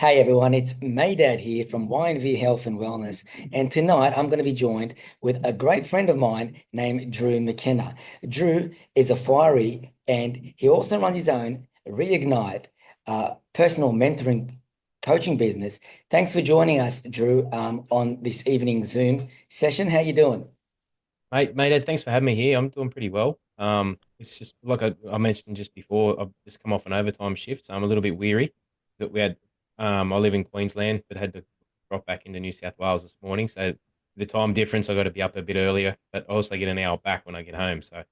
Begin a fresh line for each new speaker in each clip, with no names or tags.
Hey everyone, it's Maydad here from Y&V Health and Wellness, and tonight I'm going to be joined with a great friend of mine named Drew McKenna. Drew is a fiery, and he also runs his own Reignite personal mentoring coaching business. Thanks for joining us, Drew, on this evening Zoom session. How you doing?
Mate, Ed, thanks for having me here. I'm doing pretty well. It's just like I mentioned just before, I've just come off an overtime shift, so I'm a little bit weary that we had. I live in Queensland, but had to drop back into New South Wales this morning. So the time difference, I got to be up a bit earlier, but I also get an hour back when I get home. So I'm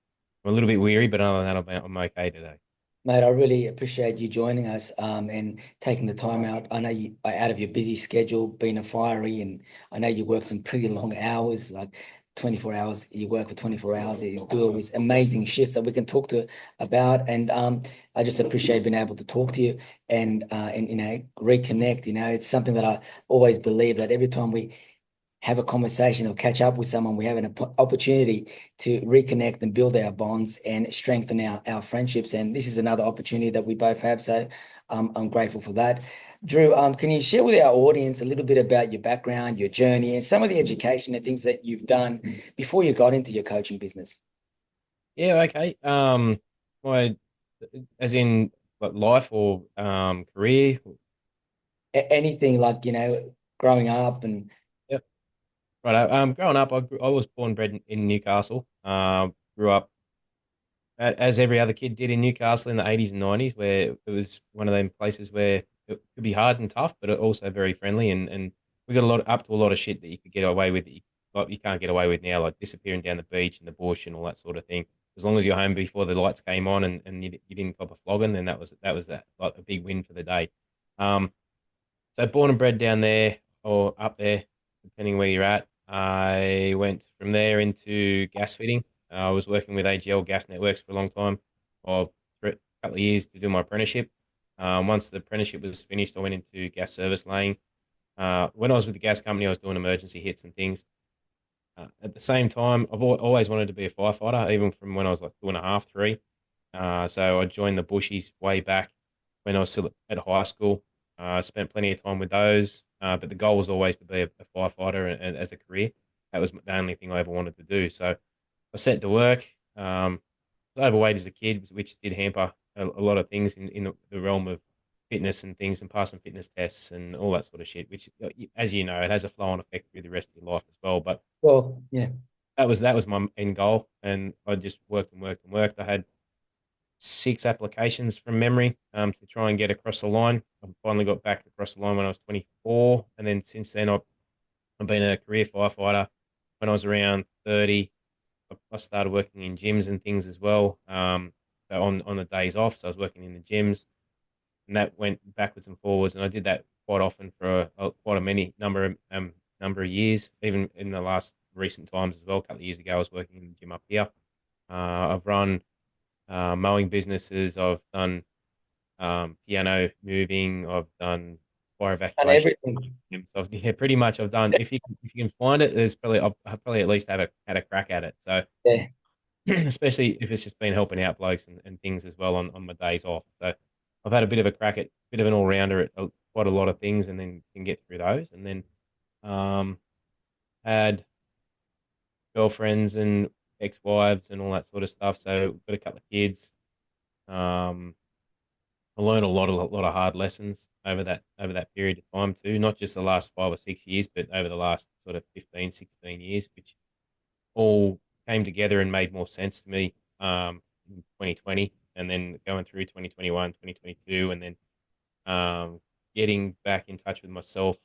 a little bit weary, but other than that, I'm okay today.
Mate, I really appreciate you joining us and taking the time out. I know you are out of your busy schedule, being a fiery, and I know you work some pretty long hours, like 24 hours. You work for 24 hours. You do all these amazing shifts that we can talk to about. And I just appreciate being able to talk to you and reconnect. It's something that I always believe that every time we have a conversation or catch up with someone, we have an opportunity to reconnect and build our bonds and strengthen our friendships. And this is another opportunity that we both have. So I'm grateful for that. Drew, can you share with our audience a little bit about your background, your journey, and some of the education and things that you've done before you got into your coaching business?
Yeah, okay. My as in like life or career.
Anything like, growing up and
Yep. Right. Growing up, I was born and bred in Newcastle. Grew up as every other kid did in Newcastle in the 80s and 90s, where it was one of them places where it could be hard and tough, but also very friendly. And we got up to a lot of shit that you could get away with that you can't get away with now, like disappearing down the beach and the bush and all that sort of thing. As long as you're home before the lights came on and you didn't cop a flogging, then that was like a big win for the day. Um, so born and bred down there or up there, depending where you're at. I went from there into gas fitting. I was working with AGL Gas Networks for a long time, or for a couple of years to do my apprenticeship. Once the apprenticeship was finished, I went into gas service laying. When I was with the gas company, I was doing emergency hits and things. At the same time, I've always wanted to be a firefighter, even from when I was like two and a half, three. So I joined the bushies way back when I was still at high school. I spent plenty of time with those, but the goal was always to be a firefighter and as a career. That was the only thing I ever wanted to do. So I set to work. Was overweight as a kid, which did hamper a lot of things in the realm of fitness and things and passing fitness tests and all that sort of shit, which, as you know, it has a flow on effect through the rest of your life as well. But
well, yeah.
that was my end goal, and I just worked and worked and worked. I had six applications from memory to try and get across the line. I finally got back across the line when I was 24, and then since then I've been a career firefighter. When I was around 30, I started working in gyms and things as well. So on the days off, so I was working in the gyms, and that went backwards and forwards, and I did that quite often for quite a many number of years, even in the last recent times as well. A couple of years ago, I was working in the gym up here. I've run mowing businesses. I've done piano moving. I've done fire
And
evacuation.
everything.
So yeah, pretty much I've done. If you can find it, there's probably I've probably at least had a crack at it. So
Yeah.
especially if it's just been helping out blokes and things as well on my days off. So I've had a bit of a crack at bit of an all rounder at quite a lot of things, and then can get through those. And then um, had girlfriends and ex-wives and all that sort of stuff. So got a couple of kids. Um, I learned a lot of hard lessons over that period of time too, not just the last 5 or 6 years, but over the last sort of 15, 16 years, which all came together and made more sense to me in 2020, and then going through 2021, 2022, and then getting back in touch with myself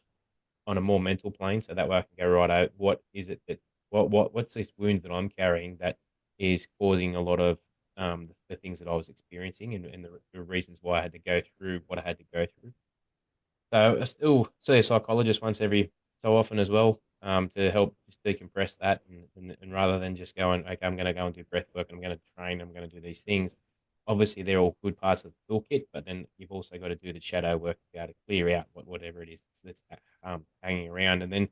on a more mental plane, so that way I can go right out. What is it that what's this wound that I'm carrying that is causing a lot of the things that I was experiencing, and the reasons why I had to go through what I had to go through. So I still see a psychologist once every so often as well, to help just decompress that, and rather than just going, okay, I'm going to go and do breath work, I'm going to train, I'm going to do these things. Obviously, they're all good parts of the toolkit, but then you've also got to do the shadow work to be able to clear out whatever it is that's hanging around. And then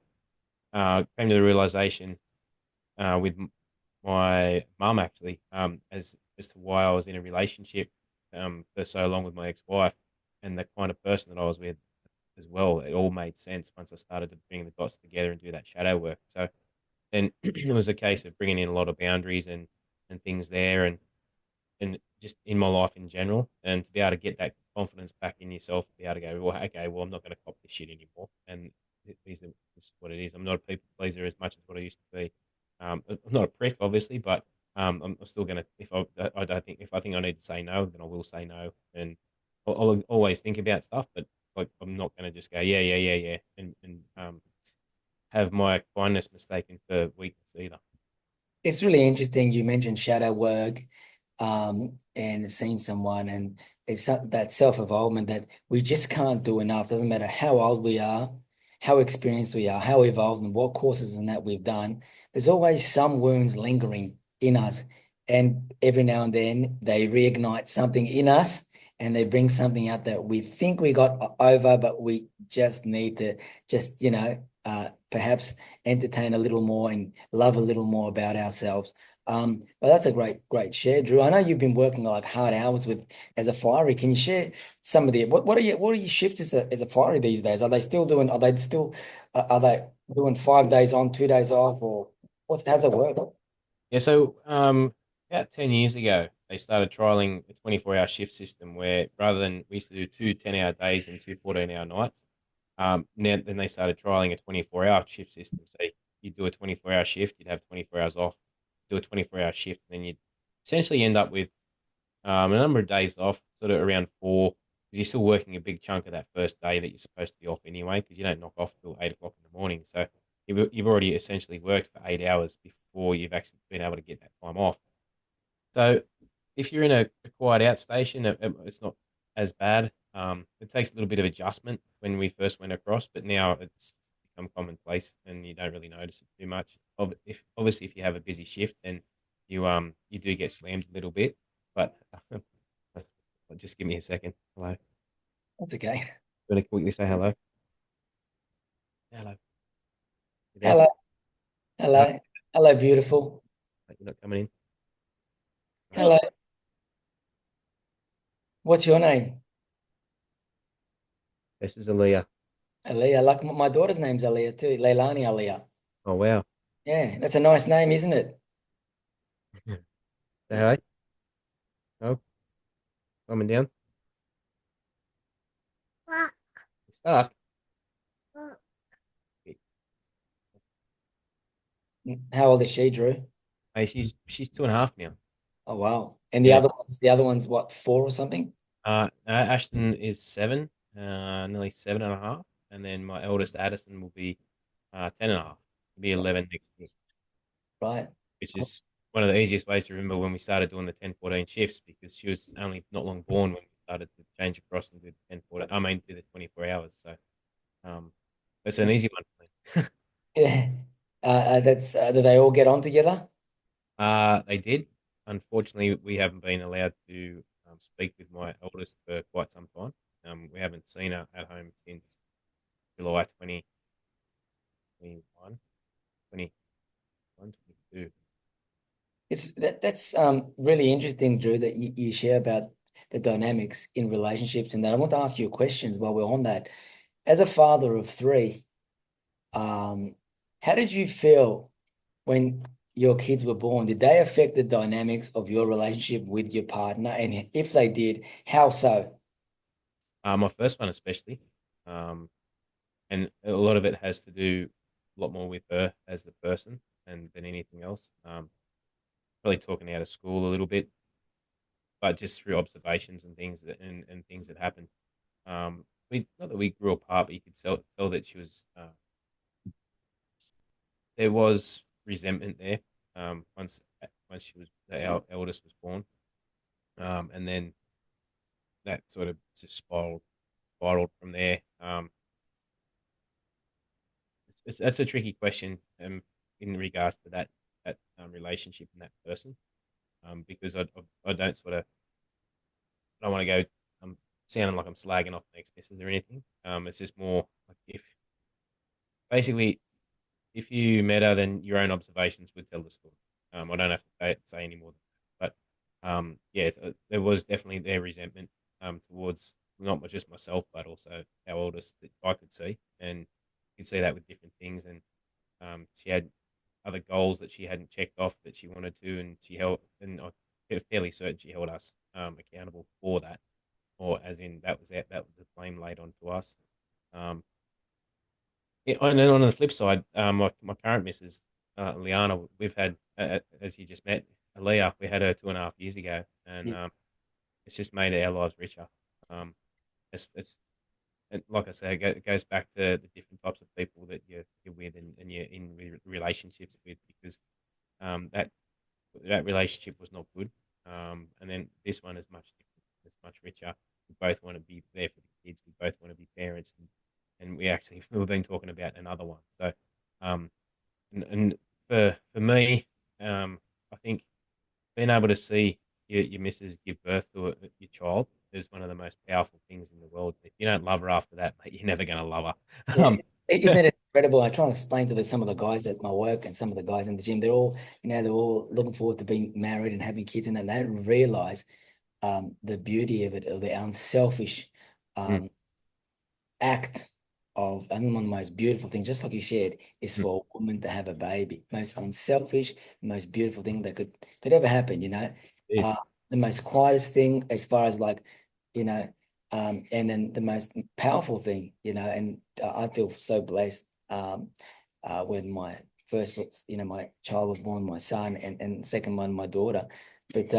came to the realization with my mum actually, as to why I was in a relationship for so long with my ex-wife, and the kind of person that I was with, as well. It all made sense once I started to bring the dots together and do that shadow work. So then it was a case of bringing in a lot of boundaries and things there, and just in my life in general, and to be able to get that confidence back in yourself, to be able to go, well, okay, well, I'm not going to cop this shit anymore, and this is what it is. I'm not a people pleaser as much as what I used to be. I'm not a prick, obviously, but I'm still going to, if I don't think, if I think I need to say no, then I will say no, and I'll always think about stuff, but like I'm not going to just go, yeah, and have my kindness mistaken for weakness either.
It's really interesting. You mentioned shadow work, and seeing someone, and that self-evolvement that we just can't do enough. Doesn't matter how old we are, how experienced we are, how evolved, and what courses and that we've done. There's always some wounds lingering in us, and every now and then they reignite something in us, and they bring something out that we think we got over, but we just need to just perhaps entertain a little more and love a little more about ourselves. But that's a great share, Drew. I know you've been working like hard hours with as a fiery. Can you share some of the what are your shifts as a fiery these days? Are they still doing? Are they doing 5 days on, 2 days off, or how's it work?
Yeah, so about 10 years ago, they started trialing a 24-hour shift system where rather than we used to do two 10-hour days and two 14-hour nights, then they started trialing a 24-hour shift system. So you'd do a 24-hour shift, you'd have 24 hours off, do a 24-hour shift, and then you'd essentially end up with a number of days off, sort of around four, because you're still working a big chunk of that first day that you're supposed to be off anyway, because you don't knock off till 8 o'clock in the morning. So you've already essentially worked for 8 hours before you've actually been able to get that time off. So if you're in a quiet outstation, it's not as bad. It takes a little bit of adjustment when we first went across, but now it's become commonplace and you don't really notice it too much. Obviously, if you have a busy shift, then you do get slammed a little bit. But just give me a second. Hello.
That's okay.
Really quickly say hello. Hello. You there?
Hello,
No,
hello, hello, beautiful.
you're not coming in. Right.
Hello. What's your name?
This is Aaliyah.
Aaliyah. Like my daughter's name's Aaliyah too. Leilani Aaliyah.
Oh wow.
Yeah, that's a nice name, isn't it?
Say hi. Oh, coming down. You stuck.
How old is she, Drew?
Hey, she's 2.5 now.
Oh wow. And
Yeah.
the other one's what, 4 or something?
Ashton is 7, nearly 7.5, and then my eldest Addison will be 10.5. He'll be 11 next year,
Right.
which is one of the easiest ways to remember when we started doing the 10-14 shifts because she was only not long born when we started to change across and do the 10-14. I mean, do the 24 hours. So it's an easy one for me.
Yeah. Do they all get on together?
They did. Unfortunately, we haven't been allowed to speak with my eldest for quite some time. We haven't seen her at home since July 2021, 21, 22.
That's really interesting, Drew, that you share about the dynamics in relationships and that. I want to ask you questions while we're on that. As a father of three, how did you feel when your kids were born? Did they affect the dynamics of your relationship with your partner? And if they did, how so?
My first one, especially. Um, and a lot of it has to do a lot more with her as the person and than anything else. Probably talking out of school a little bit, but just through observations and things and things that happened. We not that we grew apart, but you could tell that she was there was resentment there. Once our eldest was born, and then that sort of just spiraled from there. That's a tricky question in regards to that relationship and that person, because I don't sort of I don't want to go sounding like I'm slagging off the ex missus or anything. It's just more like basically if you met her, then your own observations would tell the story. I don't have to say any more than that. But yeah, there was definitely their resentment towards not just myself, but also our oldest that I could see, and you could see that with different things. And she had other goals that she hadn't checked off that she wanted to, and she held, and I'm fairly certain she held us accountable for that, or as in that was the blame laid onto us. Um, yeah, and then on the flip side, my current missus, Liana, we've had, as you just met, Aaliyah, we had her 2.5 years ago, and
Yeah.
it's just made our lives richer. Um, it's and like I say, it goes back to the different types of people that you're with, and you're in relationships with, because that relationship was not good. And then this one is much different. It's much richer. We both want to be there for the kids. We both want to be parents, and we've been talking about another one. So, um, and for me, I think being able to see your missus give birth to your child is one of the most powerful things in the world. If you don't love her after that, mate, you're never going to love her.
Yeah. Isn't it incredible? I try and explain to some of the guys at my work and some of the guys in the gym, they're all looking forward to being married and having kids, and then they don't realize the beauty of it, or the unselfish
Mm,
act of, I think one of the most beautiful things, just like you said, is
mm,
for a woman to have a baby. Most unselfish, most beautiful thing that could ever happen, you know.
it is.
Uh, the most quietest thing as far as like, you know, and then the most powerful thing, you know, and I feel so blessed when my first, my child was born, my son, and second one, my daughter. But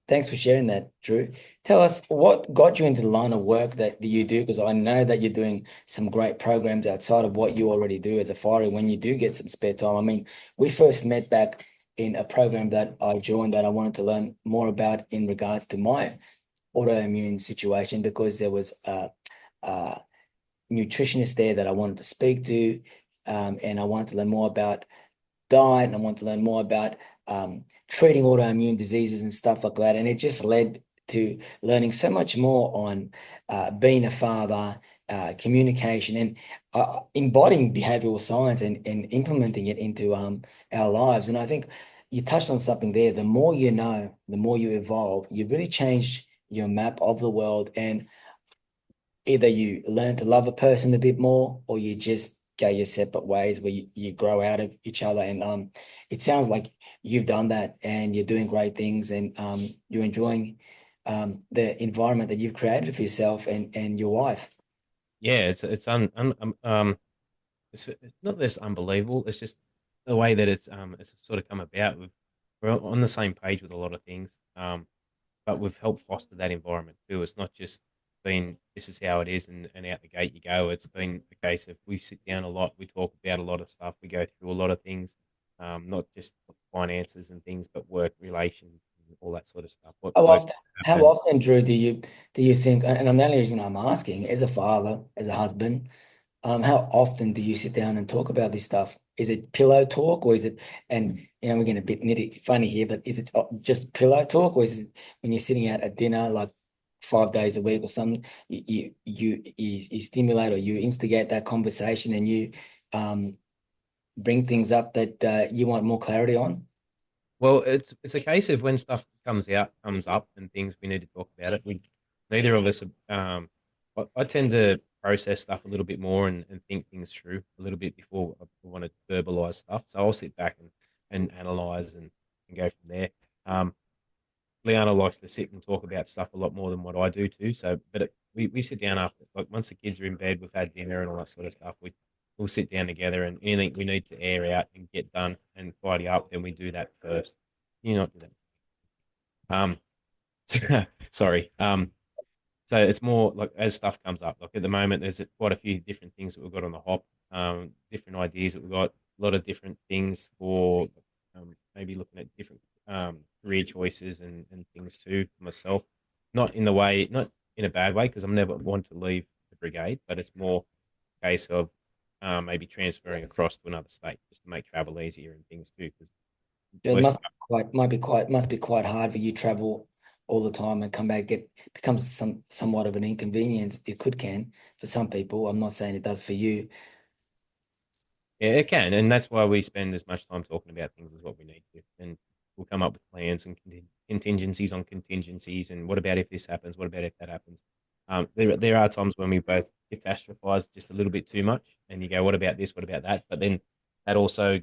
thanks for sharing that, Drew. Tell us what got you into the line of work that you do, because I know that you're doing some great programs outside of what you already do as a fiery when you do get some spare time. I mean, we first met back in a program that I joined that I wanted to learn more about in regards to my autoimmune situation, because there was a nutritionist there that I wanted to speak to, and I wanted to learn more about diet, and I want to learn more about treating autoimmune diseases and stuff like that. And it just led to learning so much more on being a father, communication, and embodying behavioral science, and implementing it into our lives. And I think you touched on something there. The more you know, the more you evolve, you really change your map of the world. And either you learn to love a person a bit more, or you just go your separate ways where you grow out of each other. And it sounds like you've done that, and you're doing great things, and you're enjoying the environment that you've created for yourself and your wife.
Yeah, it's not that it's unbelievable. It's just the way that it's sort of come about. We're on the same page with a lot of things, but we've helped foster that environment too. It's not just been this is how it is, and out the gate you go. It's been a case of we sit down a lot, we talk about a lot of stuff, we go through a lot of things, not just finances and things, but work relations and all that sort of stuff. What
How
work
often, how
happen?
often, Drew, do you think, and the only reason I'm asking, as a father, as a husband, how often do you sit down and talk about this stuff? Is it pillow talk, or is it, and we're getting a bit nitty funny here, but is it just pillow talk, or is it when you're sitting out at dinner, like 5 days a week or something, you stimulate or you instigate that conversation, and you um, bring things up that you want more clarity on?
Well, it's a case of when stuff comes up, and things we need to talk about it. We neither of us. I tend to process stuff a little bit more, and think things through a little bit before I want to verbalize stuff. So I'll sit back and analyze, and go from there. Um, Liana likes to sit and talk about stuff a lot more than what I do too. So, but we sit down after, like, once the kids are in bed, we've had dinner and all that sort of stuff. We'll sit down together, and anything we need to air out and get done and tidy up, then we do that first. You not do that. Sorry. So it's more like as stuff comes up. Like at the moment, there's quite a few different things that we've got on the hop. Different ideas that we've got. A lot of different things for maybe looking at different career choices and things too for myself. Not in the way, not in a bad way, because I'm never want to leave the brigade, but it's more a case of maybe transferring across to another state just to make travel easier and things too. Because
It
working,
must be quite hard for you to travel all the time and come back. It becomes somewhat of an inconvenience. It can for some people. I'm not saying it does for you.
yeah, it can, and that's why we spend as much time talking about things as what we need to, and we'll come up with plans and contingencies on contingencies, and what about if this happens? What about if that happens? There are times when we both catastrophize just a little bit too much, and you go, "What about this? What about that?" But then that also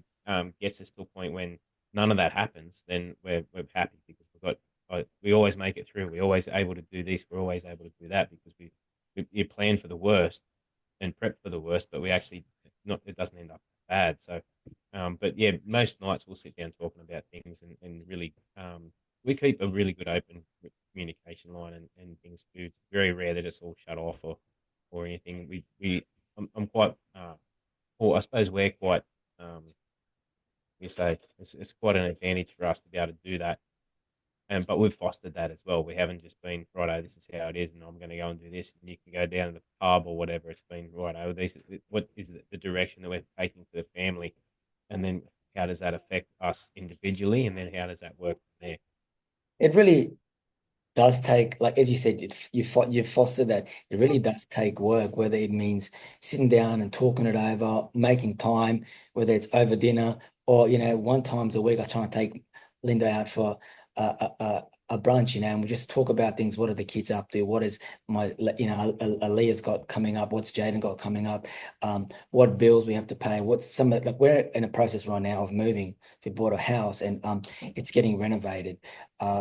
gets us to a point when none of that happens. Then we're happy because we always make it through. We're always able to do this. We're always able to do that because you plan for the worst and prep for the worst, but we actually not it doesn't end up bad. So, but yeah, most nights we'll sit down talking about things and really we keep a really good open communication line and things too. It's very rare that it's all shut off or anything. I'm quite or I suppose we're quite you say it's quite an advantage for us to be able to do that. And but we've fostered that as well. We haven't just been righto, this is how it is, and I'm going to go and do this, and you can go down to the pub or whatever. It's been righto. What is the direction that we're taking for the family, and then how does that affect us individually, and then how does that work from there?
It really does take, like as you said, you foster that. It really does take work, whether it means sitting down and talking it over, making time, whether it's over dinner or, one times a week I try and take Linda out for a brunch, and we just talk about things. What are the kids up to? What is Aaliyah's got coming up? What's Jaden got coming up? What bills we have to pay? What's like we're in a process right now of moving. We bought a house and it's getting renovated.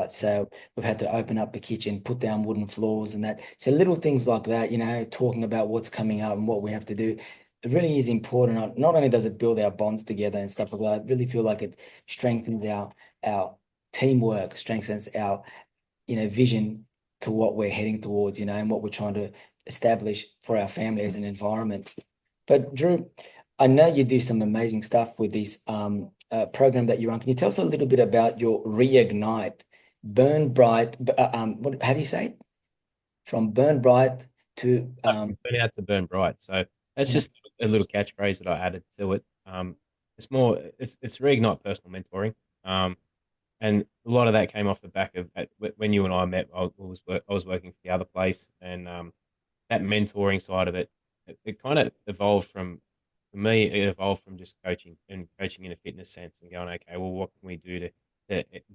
So we've had to open up the kitchen, put down wooden floors and that. So little things like that, talking about what's coming up and what we have to do. It really is important. Not only does it build our bonds together and stuff like that, I really feel like it strengthens our teamwork, strengthens our, vision to what we're heading towards, and what we're trying to establish for our family as an environment. But Drew, I know you do some amazing stuff with this program that you run. Can you tell us a little bit about your Reignite, burn bright? How do you say it? From burn bright to
Burn out to burn bright. So that's
yeah.
just a little catchphrase that I added to it. It's more it's reignite personal mentoring. And a lot of that came off the back of when you and I met. I was working for the other place, and that mentoring side of it kind of evolved from for me. It evolved from just coaching in a fitness sense, and going, okay, well, what can we do to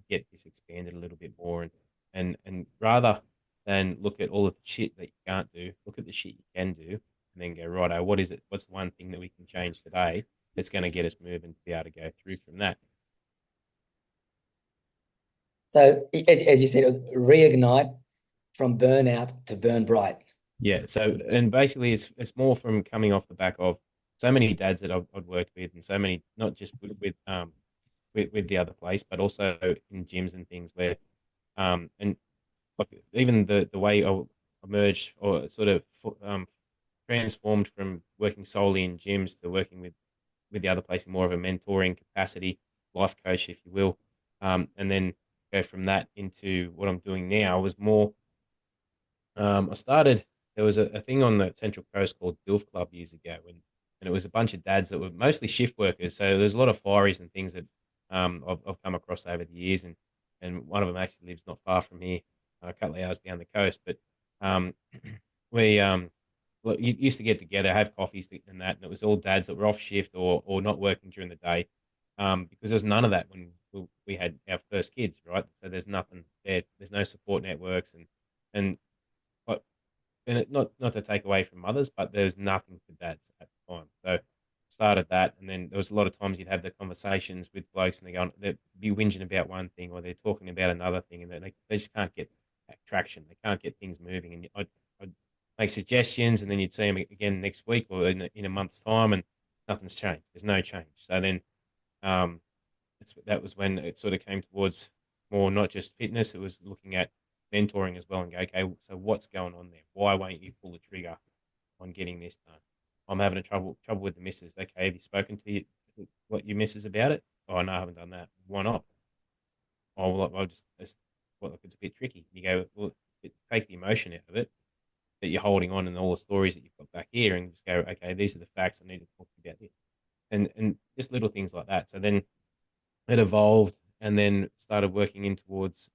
get this expanded a little bit more, and rather than look at all of the shit that you can't do, look at the shit you can do, and then go, righto, what is it? What's one thing that we can change today that's going to get us moving to be able to go through from that?
So as you said, it was reignite from burnout to burn bright.
Yeah. So, and basically, it's more from coming off the back of so many dads that I've worked with, and so many not just with the other place, but also in gyms and things where and like even the way I emerged or sort of transformed from working solely in gyms to working with the other place in more of a mentoring capacity, life coach, if you will, and then go from that into what I'm doing now was more. I started. There was a thing on the Central Coast called DILF Club years ago, and it was a bunch of dads that were mostly shift workers. So there's a lot of fireys and things that I've come across over the years, and one of them actually lives not far from here, a couple of hours down the coast. But um, we you used to get together, have coffees and that, and it was all dads that were off shift or not working during the day, because there was none of that when we had our first kids, right? So there's nothing there. There's no support networks and but and not to take away from mothers, but there's nothing for dads at the time. So started that, and then there was a lot of times you'd have the conversations with blokes, and they'd be whinging about one thing, or they're talking about another thing, and they just can't get traction. They can't get things moving, and I'd make suggestions, and then you'd see them again next week or in a month's time, and nothing's changed. There's no change. So then, that was when it sort of came towards more not just fitness. It was looking at mentoring as well, and go, okay, so what's going on there? Why won't you pull the trigger on getting this done? I'm having a trouble with the missus. Okay, have you spoken to what your missus about it? Oh no, I haven't done that. Why not? Oh well, well, it's a bit tricky. You go, well, take the emotion out of it that you're holding on and all the stories that you've got back here, and just go, okay, these are the facts. I need to talk about this, and just little things like that. So then it evolved, and then started working in towards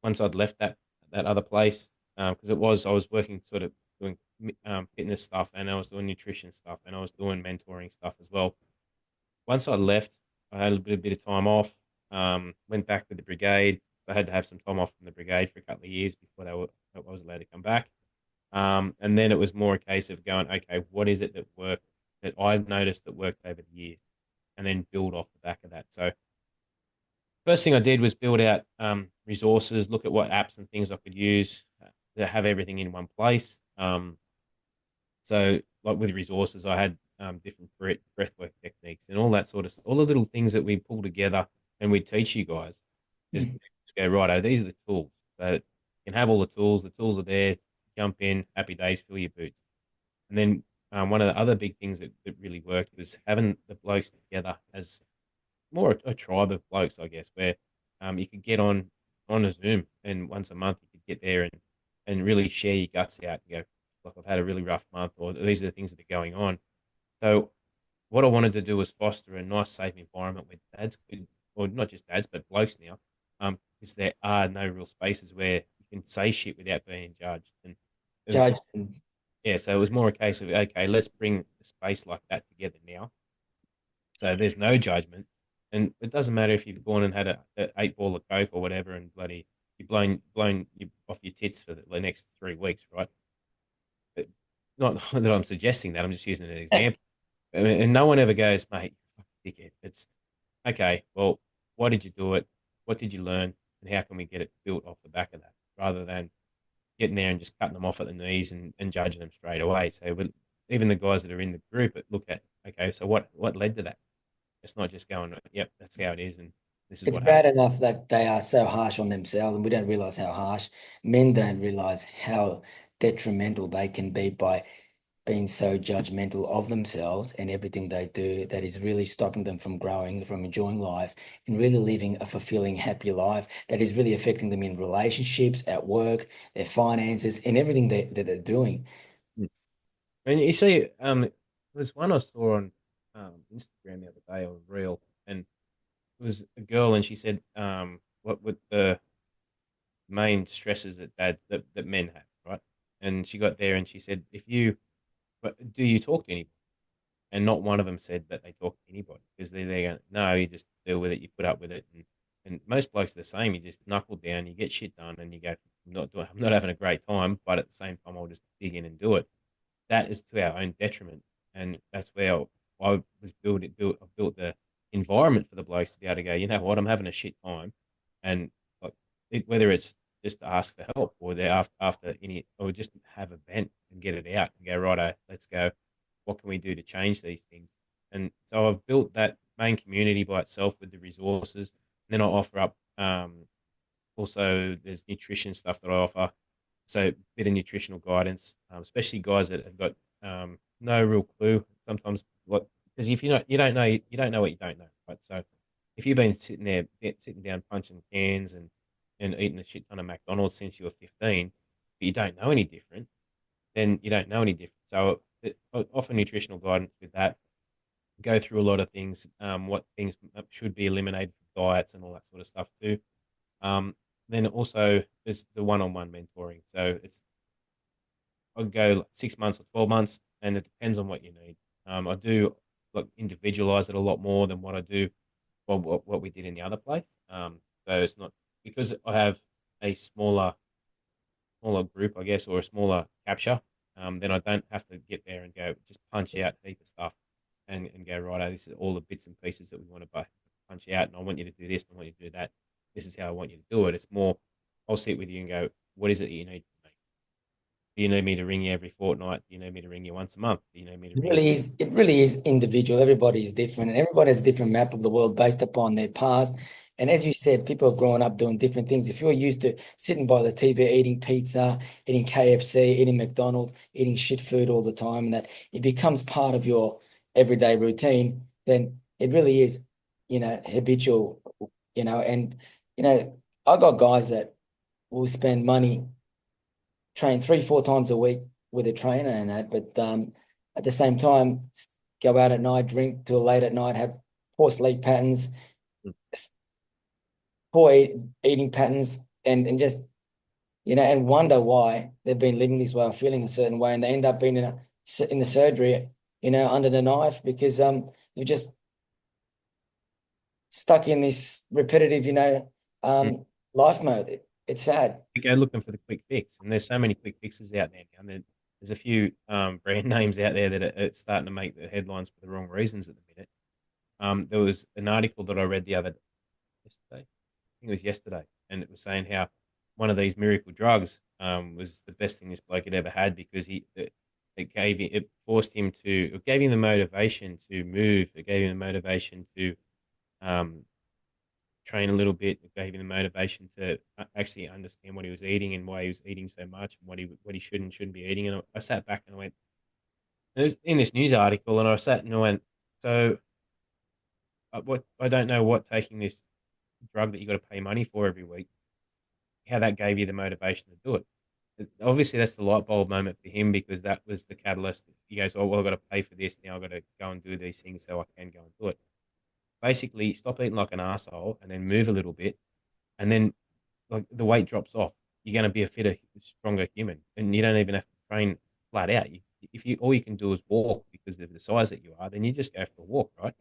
once I'd left that other place, because I was working sort of doing fitness stuff, and I was doing nutrition stuff, and I was doing mentoring stuff as well. Once I left, I had a bit of time off. Went back with the brigade. I had to have some time off from the brigade for a couple of years before I was allowed to come back. And then it was more a case of going, okay, what is it that worked, that I've noticed that worked over the years, and then build off the back of that. So first thing I did was build out resources, look at what apps and things I could use to have everything in one place. So like with resources, I had different breathwork techniques and all that sort of stuff, all the little things that we pull together and we teach you guys. Just go, right, these are the tools. So you can have all the tools are there, jump in, happy days, fill your boots. And then one of the other big things that really worked was having the blokes together as more a tribe of blokes, I guess, where you could get on a Zoom, and once a month you could get there and really share your guts out and go, look, I've had a really rough month, or these are the things that are going on. So what I wanted to do was foster a nice, safe environment where dads could, or not just dads, but blokes now, because there are no real spaces where you can say shit without being judged. And it was,
Judge.
yeah, so it was more a case of, okay, let's bring a space like that together now. So there's no judgment. And it doesn't matter if you've gone and had a 8 ball of Coke or whatever and bloody you've blown you off your tits for the next 3 weeks, right? But not that I'm suggesting that, I'm just using an example. And no one ever goes, mate, dickhead. It's okay, well, why did you do it? What did you learn? And how can we get it built off the back of that? Rather than getting there and just cutting them off at the knees and judging them straight away. So even the guys that are in the group look at, okay, so what led to that? It's not just going, yep, that's how it is, and this is
It's
what happened.
bad enough that they are so harsh on themselves, and we don't realize how harsh. Men don't realize how detrimental they can be by being so judgmental of themselves and everything they do, that is really stopping them from growing, from enjoying life, and really living a fulfilling, happy life that is really affecting them in relationships, at work, their finances, and everything that they're doing.
And you see, there's one I saw on Instagram the other day on Reel, and it was a girl, and she said, what would the main stresses that men have, right? And she got there and she said, but do you talk to anybody? And not one of them said that they talk to anybody, because they're going, no, you just deal with it, you put up with it. And most blokes are the same. You just knuckle down, you get shit done, and you go, I'm not having a great time, but at the same time, I'll just dig in and do it. That is to our own detriment. And that's where I built the environment for the blokes to be able to go, you know what, I'm having a shit time. And like, whether it's just to ask for help, or they're after any, or just have a vent and get it out and go, righto, let's go. What can we do to change these things? And so I've built that main community by itself with the resources. And then I offer up, also there's nutrition stuff that I offer. So a bit of nutritional guidance, especially guys that have got no real clue sometimes, what, because if you don't know what you don't know, right? So if you've been sitting down punching cans and eating a shit ton of McDonald's since you were 15, but you don't know any different, then you don't know any different. So I offer nutritional guidance with that, go through a lot of things, what things should be eliminated from diets and all that sort of stuff too. Then also there's the one-on-one mentoring. So I'll go 6 months or 12 months, and it depends on what you need. I do like individualize it a lot more than what I do, what we did in the other place. So it's not, because I have a smaller group, I guess, or a smaller capture, then I don't have to get there and go just punch out a heap of stuff and go, right, this is all the bits and pieces that we want to punch out, and I want you to do this, and I want you to do that. This is how I want you to do it. It's more, I'll sit with you and go, what is it that you need from me? Do you need me to ring you every fortnight? Do you need me to ring you once a month? Do you need me to ring you?
It really is individual. Everybody is different, and everybody has a different map of the world based upon their past. And as you said, people are growing up doing different things. If you're used to sitting by the TV, eating pizza, eating KFC, eating McDonald's, eating shit food all the time, and that it becomes part of your everyday routine, then it really is, habitual, and, I got guys that will spend money, train 3-4 times a week with a trainer and that, but at the same time, go out at night, drink till late at night, have poor sleep patterns, poor eating patterns, and just, and wonder why they've been living this way or feeling a certain way, and they end up being in the surgery, under the knife, because they're just stuck in this repetitive, life mode. It's sad.
They go looking for the quick fix, and there's so many quick fixes out there now. There's a few brand names out there that are starting to make the headlines for the wrong reasons at the minute. There was an article that I read the other yesterday. I think it was yesterday, and it was saying how one of these miracle drugs was the best thing this bloke had ever had because it forced him to, it gave him the motivation to move, it gave him the motivation to um, train a little bit, it gave him the motivation to actually understand what he was eating and why he was eating so much and what he should and shouldn't be eating. And I sat back and I went, it was in this news article, and I sat and I went, so what I don't know what taking this drug that you got to pay money for every week, how that gave you the motivation to do it. Obviously, that's the light bulb moment for him because that was the catalyst. He goes, "Oh well, I've got to pay for this now. I've got to go and do these things so I can go and do it." Basically, stop eating like an asshole and then move a little bit, and then like the weight drops off. You're going to be a fitter, stronger human, and you don't even have to train flat out. If you all you can do is walk because of the size that you are, then you just go for a walk, right?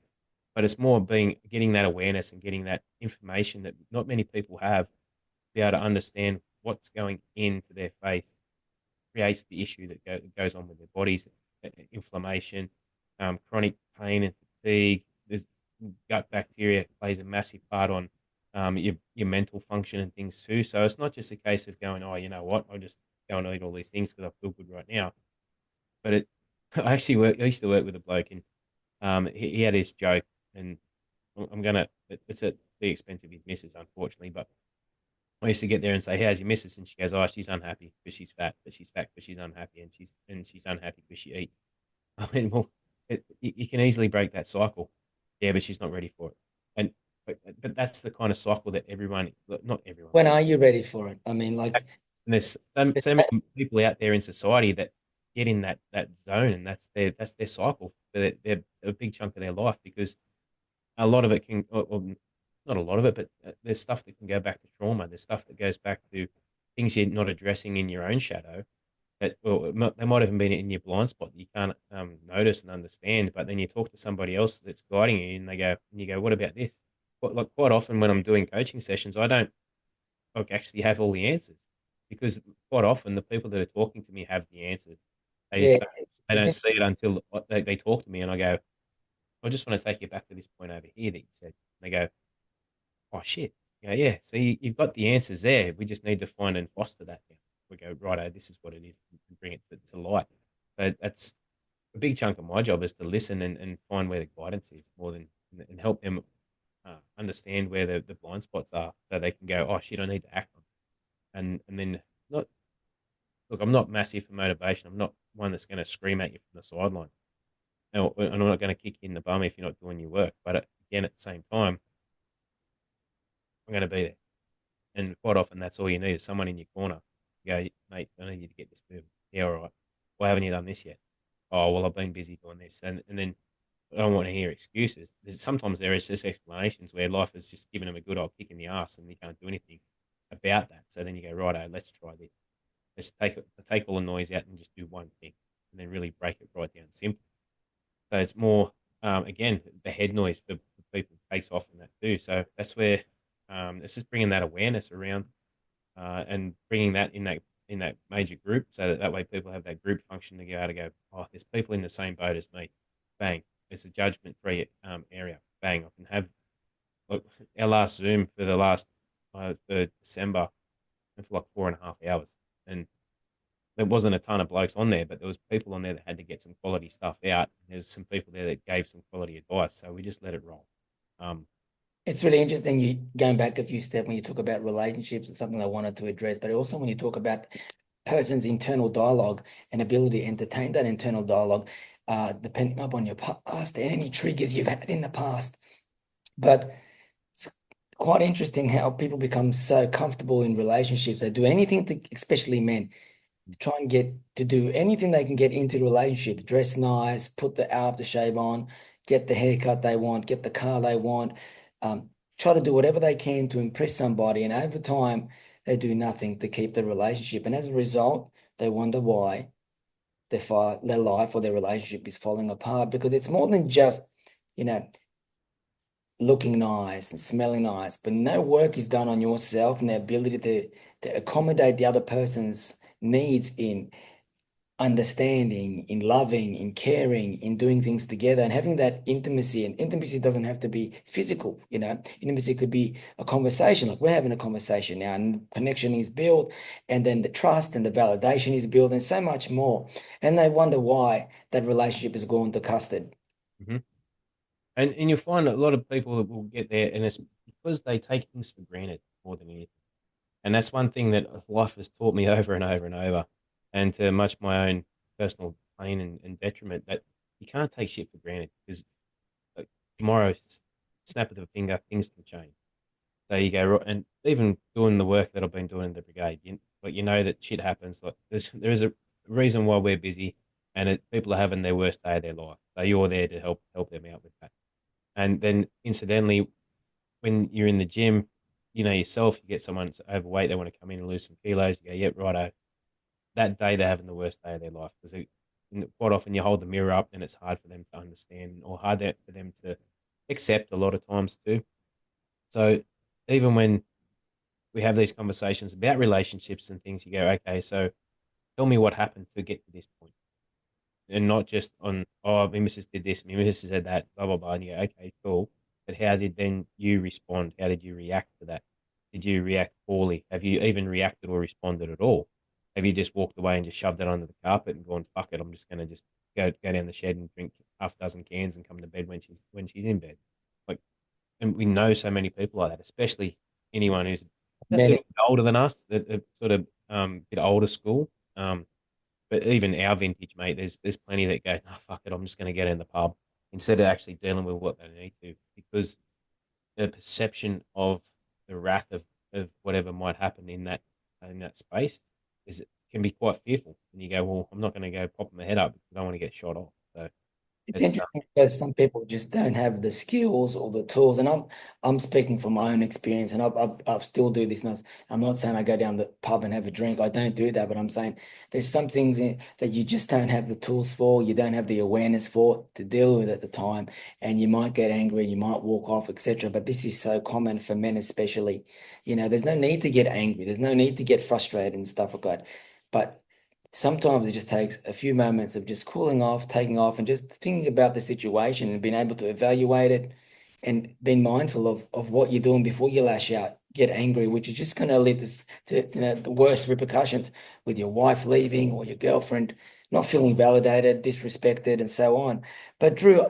But it's more getting that awareness and getting that information that not many people have, be able to understand what's going into their face creates the issue that goes on with their bodies, inflammation, chronic pain and fatigue. There's gut bacteria plays a massive part on your mental function and things too. So it's not just a case of going, oh, you know what, I'll just go and eat all these things because I feel good right now. But I used to work with a bloke, and he had this joke, and it's at the expense of his missus, unfortunately, but I used to get there and say, "How's your missus?" And she goes, "Oh, she's unhappy because she's fat, but she's fat because she's unhappy, and she's unhappy because she eats." I mean, well, you can easily break that cycle. Yeah, but she's not ready for it. And but that's the kind of cycle that not everyone.
When are you ready for it? I mean, like,
And there's so many people out there in society that get in that zone, and that's their cycle for their a big chunk of their life because a lot of it can, or not a lot of it, but there's stuff that can go back to trauma. There's stuff that goes back to things you're not addressing in your own shadow that, well, they might even be in your blind spot that you can't notice and understand. But then you talk to somebody else that's guiding you, and you go, what about this? Like quite often when I'm doing coaching sessions, I don't like actually have all the answers because quite often the people that are talking to me have the answers. They
yeah,
just they don't see it until they talk to me, and I go, I just want to take you back to this point over here that you said. And they go, oh shit. Yeah. So you've got the answers there. We just need to find and foster that now. We go, righto, this is what it is, and bring it to light. So that's a big chunk of my job is to listen and find where the guidance is more than and help them understand where the blind spots are so they can go, oh shit, I need to act on it. And then not look, I'm not massive for motivation. I'm not one that's going to scream at you from the sideline. And I'm not going to kick you in the bum if you're not doing your work. But again, at the same time, I'm going to be there. And quite often, that's all you need is someone in your corner. You go, mate, I need you to get this moving. Yeah, all right. Why haven't you done this yet? Oh, well, I've been busy doing this. And then I don't want to hear excuses. Sometimes there is just explanations where life has just given them a good old kick in the ass and you can't do anything about that. So then you go, righto, let's try this. Let's take all the noise out and just do one thing and then really break it right down simple. So it's more, again, the head noise for people takes off in that too. So that's where it's just bringing that awareness around and bringing that in that major group so that way people have that group function to go out to go, oh, there's people in the same boat as me. Bang. It's a judgment-free area. Bang. I can have our last Zoom for the last for December for like 4.5 hours. And there wasn't a ton of blokes on there, but there was people on there that had to get some quality stuff out. There's some people there that gave some quality advice. So we just let it roll.
it's really interesting. You going back a few steps when you talk about relationships, it's something I wanted to address, but also when you talk about person's internal dialogue and ability to entertain that internal dialogue, depending upon your past and any triggers you've had in the past. But it's quite interesting how people become so comfortable in relationships. They do anything to, especially men, try and get to do anything they can get into the relationship, dress nice, put the aftershave on, get the haircut they want, get the car they want, try to do whatever they can to impress somebody. And over time, they do nothing to keep the relationship. And as a result, they wonder why their life or their relationship is falling apart because it's more than just, you know, looking nice and smelling nice, but no work is done on yourself and the ability to accommodate the other person's needs in understanding, in loving, in caring, in doing things together and having that intimacy. And intimacy doesn't have to be physical, you know. Intimacy could be a conversation, like we're having a conversation now, and connection is built, and then the trust and the validation is built, and so much more. And they wonder why that relationship has gone to custard.
Mhm. And you'll find a lot of people that will get there, and it's because they take things for granted more than anything. And that's one thing that life has taught me over and over and over, and to much my own personal pain and detriment, that you can't take shit for granted because like, tomorrow, snap of the finger, things can change. So you go, and even doing the work that I've been doing in the brigade, you know that shit happens. Like there is a reason why we're busy, and people are having their worst day of their life. So you're there to help them out with that. And then incidentally, when you're in the gym, you know yourself, you get someone that's overweight, they want to come in and lose some kilos. You go, yep, righto. That day they're having the worst day of their life because quite often you hold the mirror up and it's hard for them to understand or hard for them to accept a lot of times too. So even when we have these conversations about relationships and things, you go, okay, so tell me what happened to get to this point, and not just on, oh, my missus did this, my missus said that, blah blah blah. And you go, okay, cool, but how did then you respond? How did you react to that? Did you react poorly? Have you even reacted or responded at all? Have you just walked away and just shoved it under the carpet and gone, fuck it, I'm just gonna just go down the shed and drink half a dozen cans and come to bed when she's in bed? Like, and we know so many people like that, especially anyone who's a little
Many.
bit older than us, that are sort of bit older school. But even our vintage, mate, there's plenty that go, oh, fuck it, I'm just going to get in the pub instead of actually dealing with what they need to, because the perception of the wrath of whatever might happen in that space is can be quite fearful. And you go, well, I'm not going to go pop my head up because I don't want to get shot off. So
It's
it's
interesting because some people just don't have the skills or the tools, and I'm speaking from my own experience, and I still do this. Now, I'm not saying I go down the pub and have a drink. I don't do that, but I'm saying there's some things that you just don't have the tools for, you don't have the awareness for to deal with at the time, and you might get angry, you might walk off, etc. But this is so common for men, especially. You know, there's no need to get angry, there's no need to get frustrated and stuff like that, but sometimes it just takes a few moments of just cooling off, taking off, and just thinking about the situation and being able to evaluate it and being mindful of what you're doing before you lash out, get angry, which is just going to lead to the worst repercussions with your wife leaving or your girlfriend not feeling validated, disrespected, and so on. But Drew,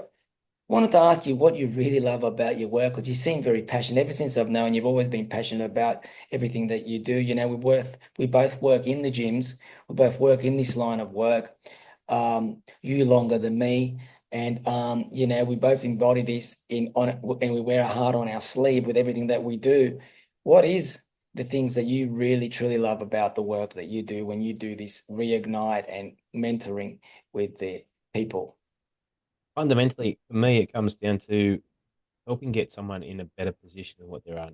wanted to ask you what you really love about your work, because you seem very passionate. Ever since I've known you've always been passionate about everything that you do. You know, we both work in the gyms. We both work in this line of work. You longer than me. And you know, we both embody this and we wear our heart on our sleeve with everything that we do. What is the things that you really truly love about the work that you do when you do this reignite and mentoring with the people?
fundamentally for me, it comes down to helping get someone in a better position than what they are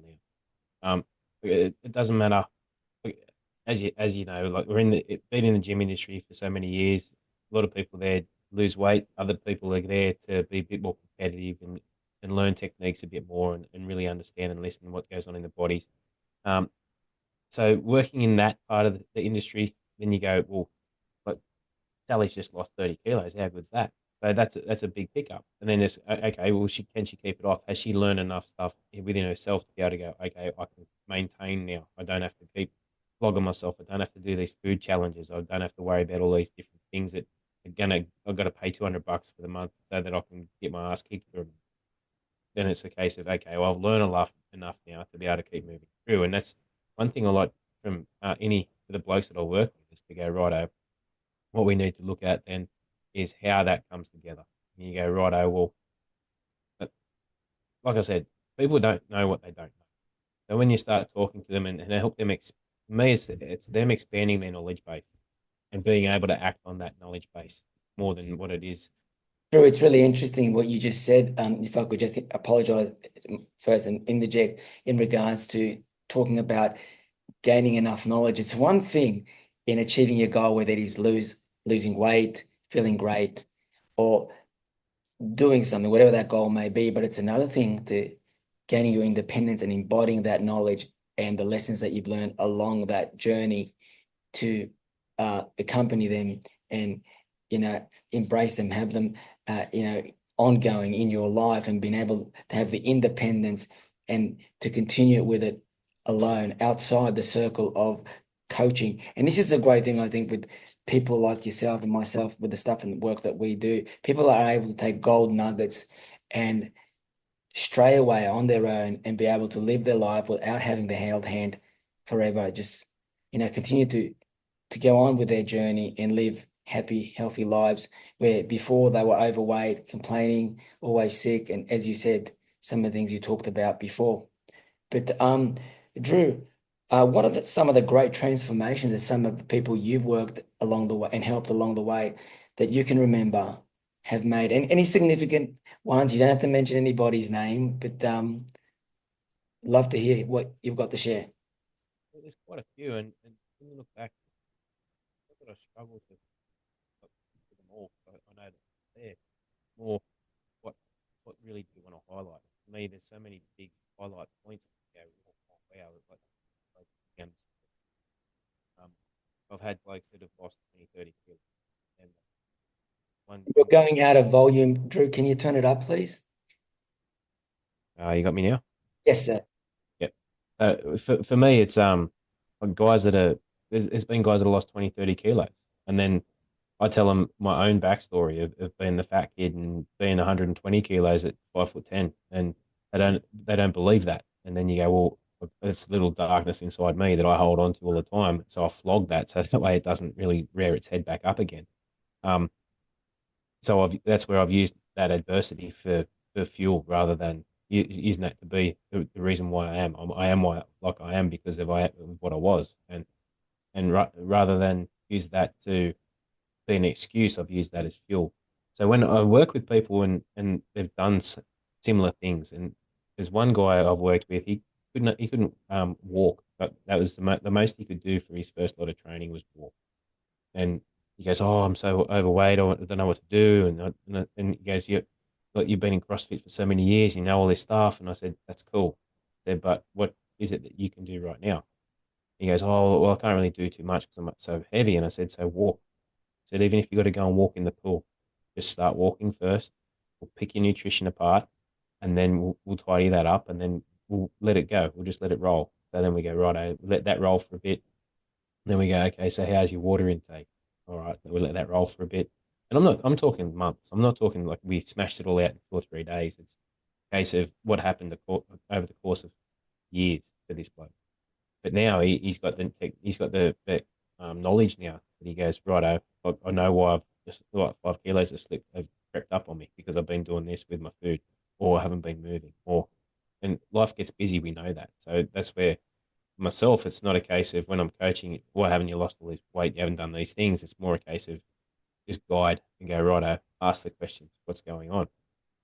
now. It doesn't matter, as you know, like been in the gym industry for so many years. A lot of people there lose weight. Other people are there to be a bit more competitive and learn techniques a bit more and really understand and listen to what goes on in the bodies. Um, so working in that part of the industry, then you go, well, but Sally's just lost 30 kilos. How good's that? So that's a big pickup. And then it's okay. Well, can she keep it off? Has she learned enough stuff within herself to be able to go? Okay, I can maintain now. I don't have to keep flogging myself. I don't have to do these food challenges. I don't have to worry about all these different things that are gonna. I've got to pay $200 for the month so that I can get my ass kicked through. Then it's a case of okay, well, I've learned enough now to be able to keep moving through. And that's one thing I like from any of the blokes that I work with is to go righto. What we need to look at then is how that comes together. And you go, righto, well, but like I said, people don't know what they don't know. So when you start talking to them and help them, for me, it's them expanding their knowledge base and being able to act on that knowledge base more than what it is.
Drew, it's really interesting what you just said. If I could just apologize first and interject in regards to talking about gaining enough knowledge. It's one thing in achieving your goal, whether it is losing weight, feeling great, or doing something, whatever that goal may be. But it's another thing to gaining your independence and embodying that knowledge and the lessons that you've learned along that journey to accompany them and, embrace them, have them, ongoing in your life, and being able to have the independence and to continue with it alone outside the circle of coaching. And this is a great thing, I think, with people like yourself and myself, with the stuff and work that we do. People are able to take gold nuggets and stray away on their own and be able to live their life without having the held hand forever. Just, continue to go on with their journey and live happy, healthy lives, where before they were overweight, complaining, always sick, and as you said, some of the things you talked about before. But Drew, what are some of the great transformations that some of the people you've worked along the way and helped along the way that you can remember have made? And any significant ones? You don't have to mention anybody's name, but love to hear what you've got to share.
Well, there's quite a few, and when you look back, not that I struggle to them all. I know that they're more what really do you want to highlight. For me, there's so many big highlight points that go, oh, wow, like, I've had blokes that have lost 20, 30 kilos. And
You're going out of volume, Drew. Can you turn it up, please?
You got me now?
Yes, sir.
Yep. For me, it's like guys that are there's been guys that have lost 20, 30 kilos, and then I tell them my own backstory of being the fat kid and being 120 kilos at 5'10", and they don't believe that. And then you go, well, it's a little darkness inside me that I hold on to all the time, so I flog that so that way it doesn't really rear its head back up again. So that's where I've used that adversity for fuel rather than using that to be the reason why I am. I am like I am because of what I was, and rather than use that to be an excuse, I've used that as fuel. So when I work with people and they've done similar things, and there's one guy I've worked with, he couldn't walk, but that was the most he could do for his first lot of training was walk. And he goes, "Oh, I'm so overweight. I don't know what to do." And he goes, you've been in CrossFit for so many years. You know all this stuff." And I said, "That's cool." I said, "But what is it that you can do right now?" He goes, "Oh, well, I can't really do too much because I'm so heavy." And I said, "So walk." I said, "Even if you got to go and walk in the pool, just start walking first. We'll pick your nutrition apart, and then we'll tidy that up, and then we'll let it go. We'll just let it roll." So then we go, right, let that roll for a bit. Then we go, "Okay, so how's your water intake?" All right, we'll let that roll for a bit. And I'm talking months. I'm not talking like we smashed it all out in 2 or 3 days. It's a case of what happened over the course of years for this bloke. But now he's got the knowledge now that he goes, righto, I know why I've just like 5 kilos have crept up on me because I've been doing this with my food, or I haven't been moving, and life gets busy. We know that. So that's where myself, it's not a case of when I'm coaching, why haven't you lost all this weight? You haven't done these things. It's more a case of just guide and go, righto, ask the question, what's going on?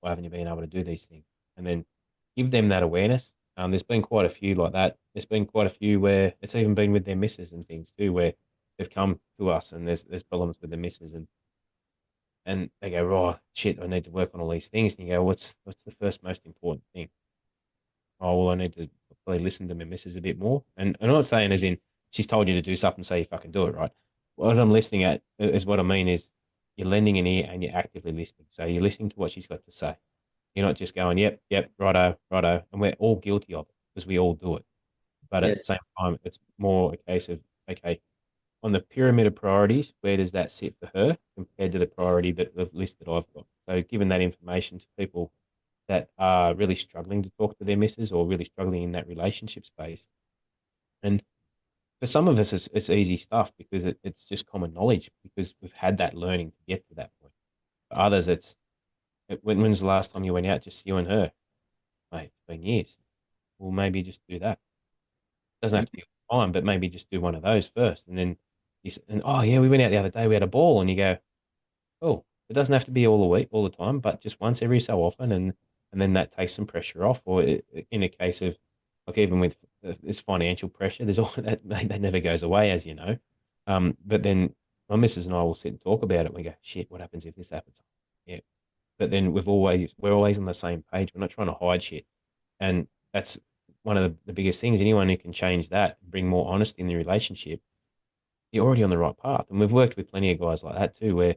Why haven't you been able to do these things? And then give them that awareness. There's been quite a few like that. There's been quite a few where it's even been with their misses and things too, where they've come to us and there's problems with the misses and they go, oh shit, I need to work on all these things. And you go, what's the first most important thing? Oh, well, I need to probably listen to my missus a bit more. And I'm not saying as in she's told you to do something, so you fucking do it, right? What I'm listening at is what I mean is you're lending an ear and you're actively listening. So you're listening to what she's got to say. You're not just going, yep, righto, righto. And we're all guilty of it because we all do it. But at the same time, it's more a case of, okay, on the pyramid of priorities, where does that sit for her compared to the priority the list that I've got? So giving that information to people that are really struggling to talk to their missus or really struggling in that relationship space. And for some of us, it's easy stuff because it's just common knowledge because we've had that learning to get to that point. For others, when's the last time you went out, just you and her? Mate, it's been years. Well, maybe just do that. Doesn't have to be all the time, but maybe just do one of those first. And then oh yeah, we went out the other day, we had a ball, and you go, oh, it doesn't have to be all the week, all the time, but just once every so often, and then that takes some pressure off. Or in a case of like even with this financial pressure, there's all that never goes away, as you know. But then my missus and I will sit and talk about it. We go, shit, what happens if this happens? Yeah, but then we're always on the same page. We're not trying to hide shit. And that's one of the biggest things. Anyone who can change that, bring more honesty in the relationship, you're already on the right path. And we've worked with plenty of guys like that too, where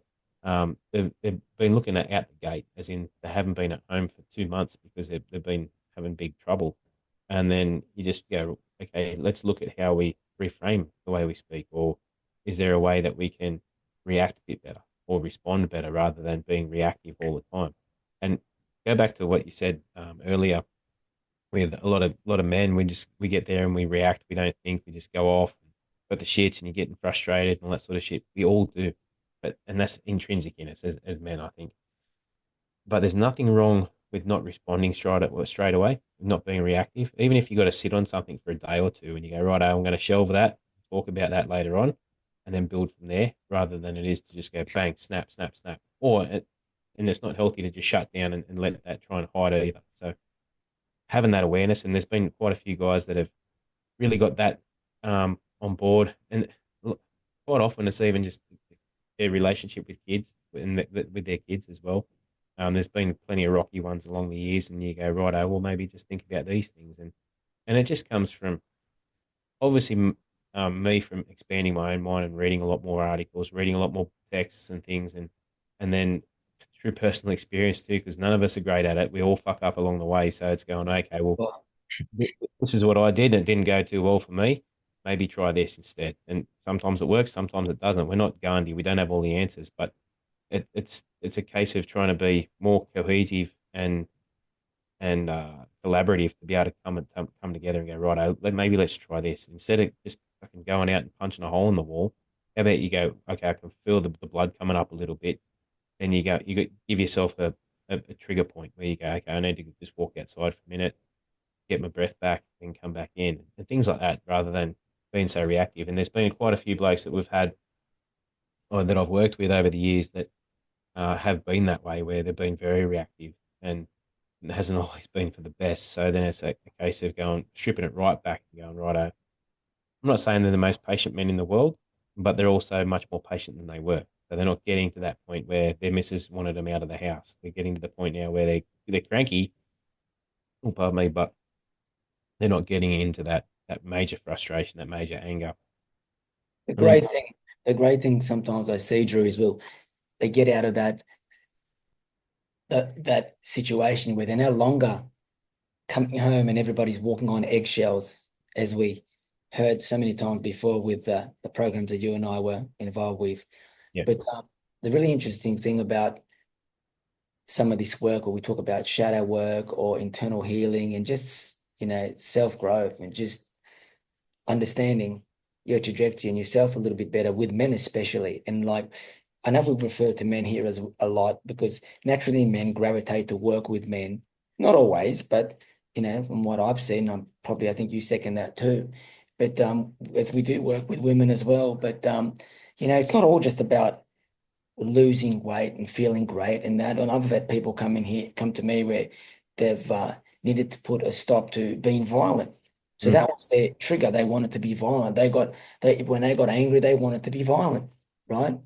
they've been looking at out the gate, as in they haven't been at home for 2 months because they've been having big trouble. And then you just go, okay, let's look at how we reframe the way we speak, or is there a way that we can react a bit better or respond better rather than being reactive all the time? And go back to what you said earlier with a lot of men, we get there and we react, we don't think, we just go off, got the shits, and you're getting frustrated and all that sort of shit. We all do, and that's intrinsic in us as men, I think. But there's nothing wrong with not responding straight away, not being reactive. Even if you got to sit on something for a day or two and you go, right, I'm going to shelve that, talk about that later on, and then build from there, rather than it is to just go bang, snap, snap, snap. And it's not healthy to just shut down and let that try and hide either. So having that awareness, and there's been quite a few guys that have really got that on board, and quite often it's even just their relationship with kids and with their kids as well. There's been plenty of rocky ones along the years, and you go, right, oh, well, maybe just think about these things, and it just comes from obviously me from expanding my own mind and reading a lot more articles, reading a lot more texts and things, and then through personal experience too, because none of us are great at it. We all fuck up along the way, so it's going, okay, well,
Well,
this is what I did, and it didn't go too well for me. Maybe try this instead. And sometimes it works, sometimes it doesn't. We're not Gandhi. We don't have all the answers, but it's a case of trying to be more cohesive and collaborative to be able to come together and go, right, maybe let's try this instead of just fucking going out and punching a hole in the wall. How about you go, okay, I can feel the blood coming up a little bit. Then give yourself a trigger point where you go, okay, I need to just walk outside for a minute, get my breath back, and come back in, and things like that, rather than being so reactive. And there's been quite a few blokes that we've had, or that I've worked with over the years, that have been that way, where they've been very reactive, and it hasn't always been for the best. So then it's a case of stripping it right back and going, right, I'm not saying they're the most patient men in the world, but they're also much more patient than they were. So they're not getting to that point where their missus wanted them out of the house. They're getting to the point now where they're cranky, oh, pardon me, but they're not getting into that major frustration, that major anger.
the
And then,
great thing, the great thing sometimes I see, Drew, is they get out of that situation where they're no longer coming home and everybody's walking on eggshells, as we heard so many times before with the programs that you and I were involved with.
yeah,
But the really interesting thing about some of this work, or we talk about shadow work or internal healing and just, self-growth and just understanding your trajectory and yourself a little bit better with men especially. And like, I know we've referred to men here as a lot because naturally men gravitate to work with men. Not always, but from what I've seen, I think you second that too. But as we do work with women as well, but it's not all just about losing weight and feeling great and that. And I've had people come to me where they've needed to put a stop to being violent. So
mm,
that was their trigger. They wanted to be violent. When they got angry, they wanted to be violent, right?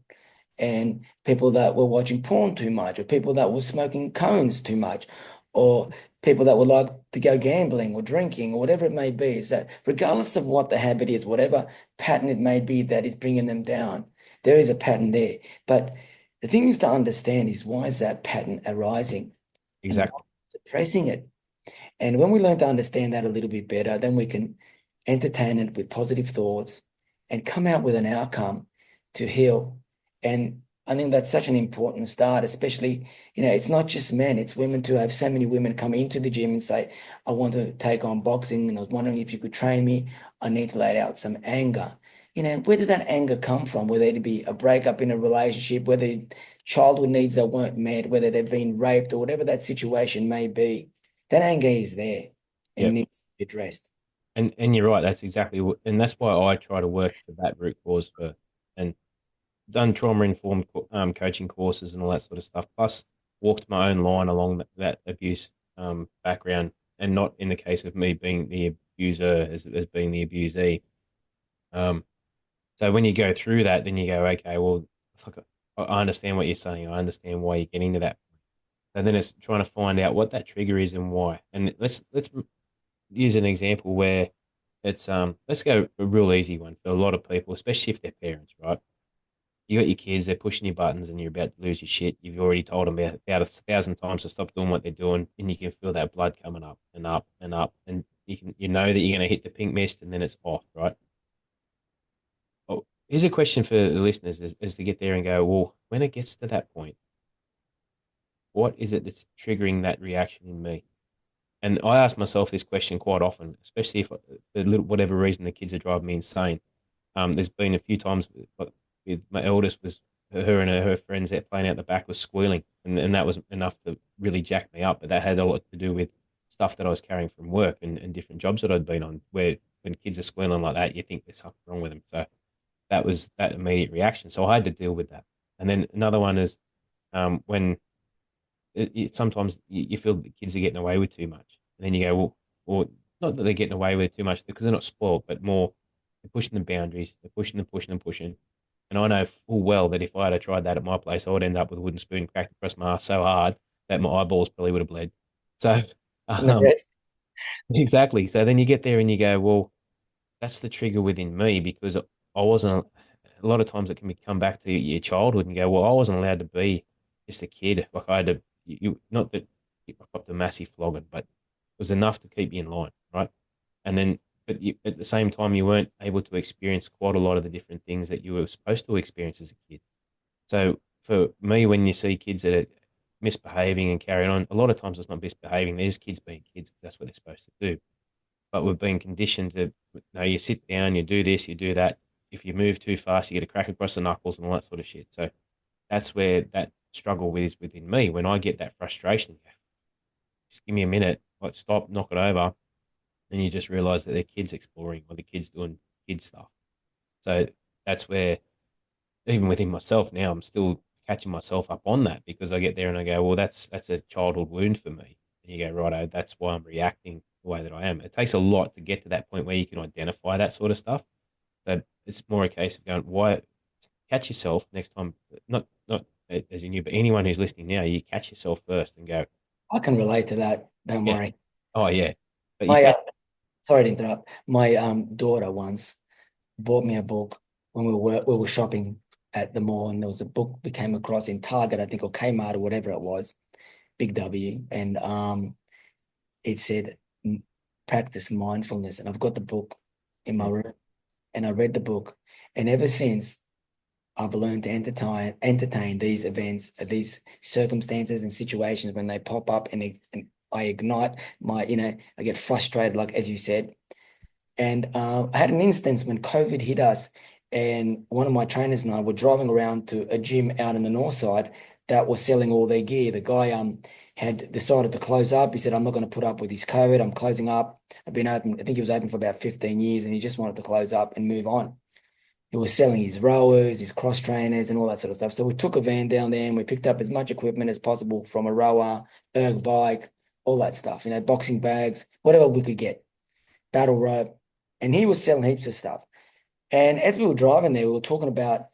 And people that were watching porn too much, or people that were smoking cones too much, or people that would like to go gambling or drinking or whatever it may be, is that regardless of what the habit is, whatever pattern it may be that is bringing them down, there is a pattern there. But the thing is to understand is, why is that pattern arising and why
exactly.
suppressing it? And when we learn to understand that a little bit better, then we can entertain it with positive thoughts and come out with an outcome to heal. And I think that's such an important start, especially, it's not just men, it's women too. I have so many women come into the gym and say, I want to take on boxing, and I was wondering if you could train me. I need to let out some anger. Where did that anger come from? Whether it be a breakup in a relationship, whether childhood needs that weren't met, whether they've been raped, or whatever that situation may be, that anger is there
Yeah.
and needs to be addressed.
And you're right. That's exactly and that's why I try to work for that root cause for, and done trauma informed coaching courses and all that sort of stuff. Plus, walked my own line along that abuse background, and not in the case of me being the abuser as being the abusee. Um, so when you go through that, then you go, okay, well, fuck, I understand what you're saying. I understand why you're getting to that. And then it's trying to find out what that trigger is and why. And let's use an example where it's let's go a real easy one for a lot of people, especially if they're parents, right? You got your kids, they're pushing your buttons, and you're about to lose your shit. You've already told them about 1,000 times to stop doing what they're doing, and you can feel that blood coming up and up and up, and you know that you're going to hit the pink mist, and then it's off, right? Oh, here's a question for the listeners: is to get there and go, well, when it gets to that point, what is it that's triggering that reaction in me? And I ask myself this question quite often, especially if whatever reason the kids are driving me insane. There's been a few times with my eldest was her and her friends that playing out the back was squealing, and that was enough to really jack me up. But that had a lot to do with stuff that I was carrying from work and different jobs that I'd been on. Where when kids are squealing like that, you think there's something wrong with them. So that was that immediate reaction. So I had to deal with that. And then another one is when sometimes you feel that kids are getting away with too much, and then you go, well, or not that they're getting away with too much because they're not spoiled, but more they're pushing the boundaries, they're pushing and pushing and pushing. And I know full well that if I had tried that at my place, I would end up with a wooden spoon cracked across my ass so hard that my eyeballs probably would have bled. So, um,
Yes.
exactly. So then you get there and you go, well, that's the trigger within me because I wasn't. A lot of times it can come back to your childhood and go, well, I wasn't allowed to be just a kid. Like I had to, not that I got the massive flogging, but it was enough to keep you in line, right? And then, but at the same time, you weren't able to experience quite a lot of the different things that you were supposed to experience as a kid. So for me, when you see kids that are misbehaving and carrying on, a lot of times it's not misbehaving. They're just kids being kids. That's what they're supposed to do. But we've been conditioned to, no, you sit down, you do this, you do that. If you move too fast, you get a crack across the knuckles and all that sort of shit. So that's where that struggle is within me. When I get that frustration, just give me a minute, like stop, knock it over, and you just realize that they're kids exploring or the kids doing kid stuff. So that's where, even within myself now, I'm still catching myself up on that because I get there and I go, well, that's a childhood wound for me. And you go, righto, that's why I'm reacting the way that I am. It takes a lot to get to that point where you can identify that sort of stuff. But it's more a case of going, why catch yourself next time, not as in you, but anyone who's listening now, you catch yourself first and go,
I can relate to that. Don't
yeah,
worry.
oh yeah. But you
My
catch,
sorry to interrupt. My daughter once bought me a book when we were shopping at the mall, and there was a book we came across in Target, I think, or Kmart or whatever it was, Big W, and it said practice mindfulness, and I've got the book in my room, and I read the book, and ever since I've learned to entertain these events, these circumstances and situations when they pop up, and I ignite my, I get frustrated, like as you said. And I had an instance when COVID hit us, and one of my trainers and I were driving around to a gym out in the north side that was selling all their gear. The guy had decided to close up. He said, "I'm not going to put up with his COVID. I'm closing up. I've been open. I think he was open for about 15 years, and he just wanted to close up and move on." He was selling his rowers, his cross trainers, and all that sort of stuff. So we took a van down there and we picked up as much equipment as possible, from a rower, erg bike, all that stuff, boxing bags, whatever we could get, battle rope. And he was selling heaps of stuff. And as we were driving there, we were talking about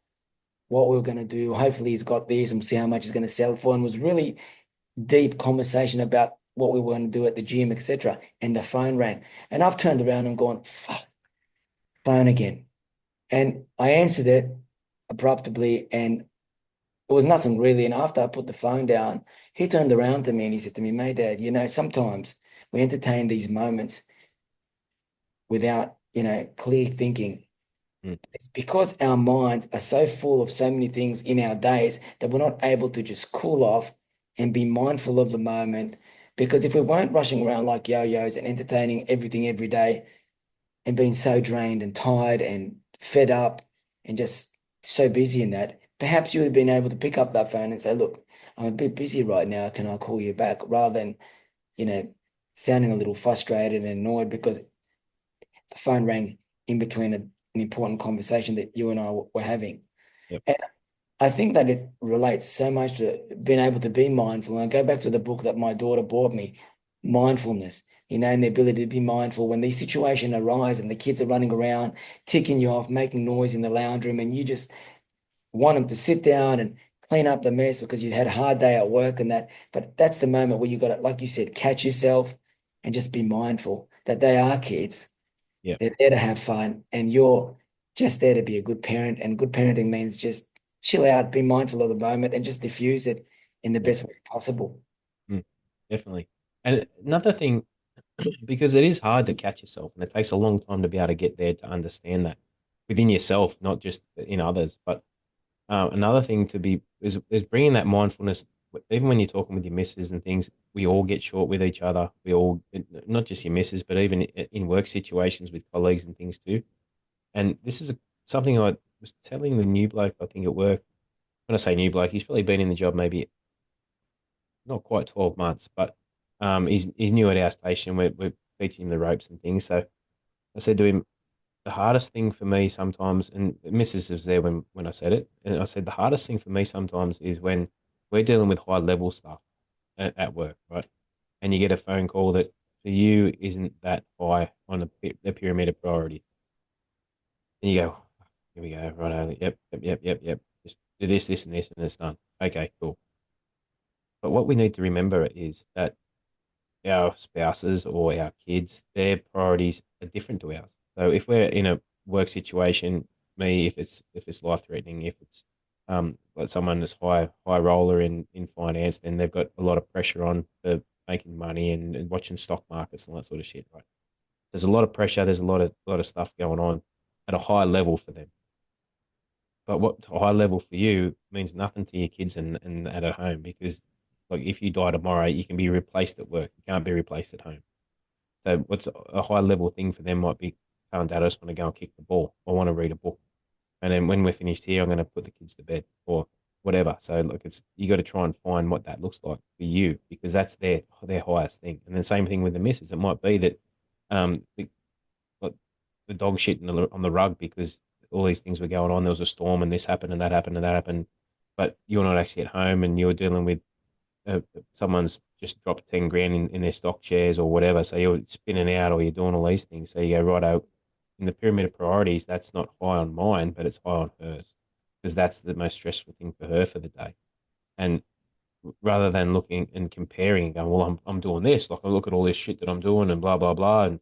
what we were going to do. Hopefully he's got this, and we'll see how much he's going to sell for. And it was really deep conversation about what we were going to do at the gym, etc. And the phone rang. And I've turned around and gone, fuck, phone again. And I answered it abruptly, and it was nothing really. And after I put the phone down, he turned around to me and he said to me, "Mate, Dad, sometimes we entertain these moments without, clear thinking.
mm,
It's because our minds are so full of so many things in our days that we're not able to just cool off and be mindful of the moment. Because if we weren't rushing around like yo-yos and entertaining everything every day and being so drained and tired and fed up and just so busy in that, perhaps you would have been able to pick up that phone and say, 'Look, I'm a bit busy right now. Can I call you back?' Rather than, sounding a little frustrated and annoyed because the phone rang in between an important conversation that you and I were having."
yep.
And I think that it relates so much to being able to be mindful. And I go back to the book that my daughter bought me, mindfulness, and the ability to be mindful when these situations arise and the kids are running around, ticking you off, making noise in the lounge room, and you just want them to sit down and clean up the mess because you had a hard day at work and that. But that's the moment where you got to, like you said, catch yourself and just be mindful. that they are kids.
Yeah.
They're there to have fun, and you're just there to be a good parent. And good parenting means just chill out, be mindful of the moment, and just diffuse it in the
Yeah.
best way possible.
Definitely. And another thing, because it is hard to catch yourself, and it takes a long time to be able to get there to understand that within yourself, not just in others. But another thing to be is bringing that mindfulness. Even when you're talking with your missus and things, we all get short with each other. We all, not just your missus, but even in work situations with colleagues and things too. And this is something I was telling the new bloke, I think, at work. When I say new bloke, he's probably been in the job maybe not quite 12 months, but he's new at our station. We're teaching him the ropes and things. So I said to him, the hardest thing for me sometimes, and Mrs. was there when I said it, and I said the hardest thing for me sometimes is when we're dealing with high level stuff at work, right? And you get a phone call that for you isn't that high on the pyramid of priority. And you go, here we go, right? Yep. Just do this, and this, and it's done. Okay, cool. But what we need to remember is that our spouses or our kids, their priorities are different to ours. So if we're in a work situation, if it's life threatening, if it's like someone that's high roller in finance, then they've got a lot of pressure on for making money and watching stock markets and all that sort of shit, right? There's a lot of pressure. There's a lot of stuff going on at a high level for them. But what a high level for you means nothing to your kids and at home, because like if you die tomorrow, you can be replaced at work. You can't be replaced at home. So what's a high level thing for them might be, oh, Dad, I just want to go and kick the ball. I want to read a book. And then when we're finished here, I'm going to put the kids to bed or whatever. So look, you got to try and find what that looks like for you, because that's their highest thing. And then same thing with the missus. It might be that um the, like the dog shit on the rug because all these things were going on. There was a storm and this happened and that happened and that happened. But you're not actually at home and you're dealing with someone's just dropped 10 grand in their stock shares or whatever. So you're spinning out or you're doing all these things. So you go, right out in the pyramid of priorities, that's not high on mine, but it's high on hers, because that's the most stressful thing for her for the day. And rather than looking and comparing and going, well, I'm doing this, like I look at all this shit that I'm doing and blah, blah, blah.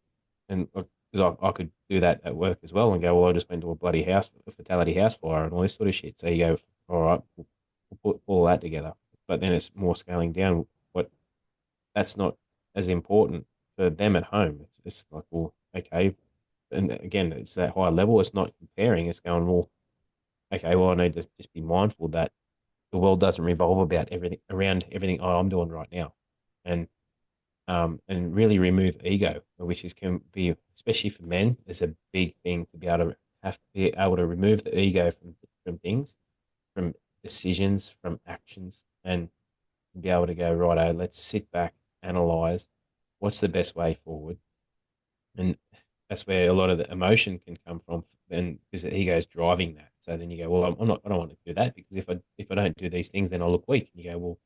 And because I could do that at work as well and go, well, I just went to a bloody a fatality house fire and all this sort of shit. So you go, all right, we'll put all that together. But then it's more scaling down. What That's not as important for them at home. It's like, well, okay. And again, it's that higher level. It's not comparing. It's going, well, okay, well, I need to just be mindful that the world doesn't revolve around everything I'm doing right now. And really remove ego, which can be, especially for men, is a big thing to be able to remove the ego from things, from decisions, from actions, and be able to go, right, let's sit back, analyze what's the best way forward. And that's where a lot of the emotion can come from, and because the ego is driving that. So then you go, well, I don't want to do that, because if I don't do these things, then I'll look weak. And you go, well,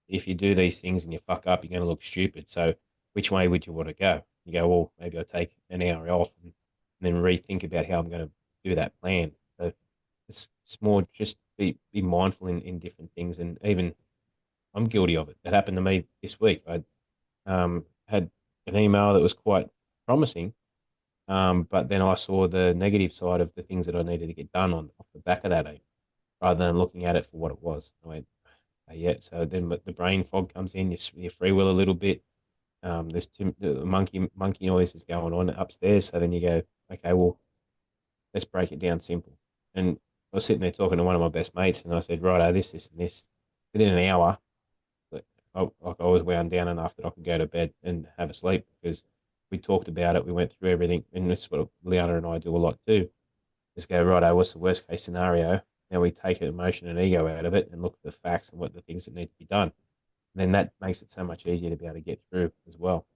if you do these things and you fuck up, you're going to look stupid. So which way would you want to go? You go, well, maybe I'll take an hour off and then rethink about how I'm going to do that plan. So it's more just be mindful in different things. And even I'm guilty of it. That happened to me this week. I had an email that was quite promising, but then I saw the negative side of the things that I needed to get done off the back of that email, rather than looking at it for what it was. I went, yeah. So then the brain fog comes in, you freewheel a little bit. The monkey noise is going on upstairs. So then you go, okay, well, let's break it down simple. And I was sitting there talking to one of my best mates, and I said, right, this, and this. Within an hour, I was wound down enough that I could go to bed and have a sleep, because we talked about it. We went through everything, and that's what Liana and I do a lot too. Just go, right, what's the worst case scenario? Now we take emotion and ego out of it and look at the facts and what the things that need to be done. And then that makes it so much easier to be able to get through as well.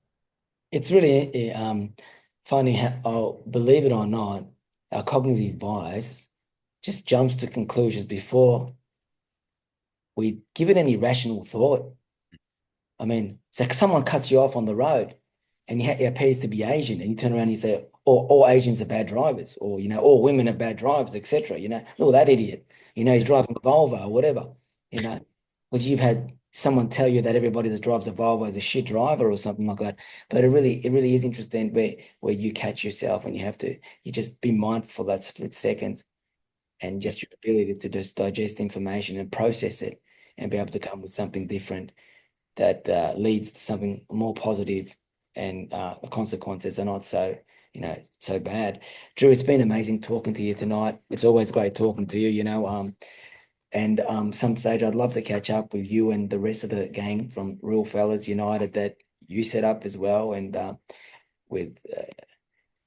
It's really funny how, believe it or not, our cognitive bias just jumps to conclusions before we give it any rational thought. I mean, it's like someone cuts you off on the road and he appears to be Asian, and you turn around and you say, all Asians are bad drivers, or, all women are bad drivers, etc. Look at that idiot. He's driving a Volvo or whatever, because you've had someone tell you that everybody that drives a Volvo is a shit driver or something like that. But it really is interesting where you catch yourself and you just be mindful that split seconds and
Yeah.
just your ability to just digest information and process it and be able to come with something different that leads to something more positive, and the consequences are not so, so bad. Drew, it's been amazing talking to you tonight. It's always great talking to you, and some stage I'd love to catch up with you and the rest of the gang from Real Fellas United that you set up as well, and with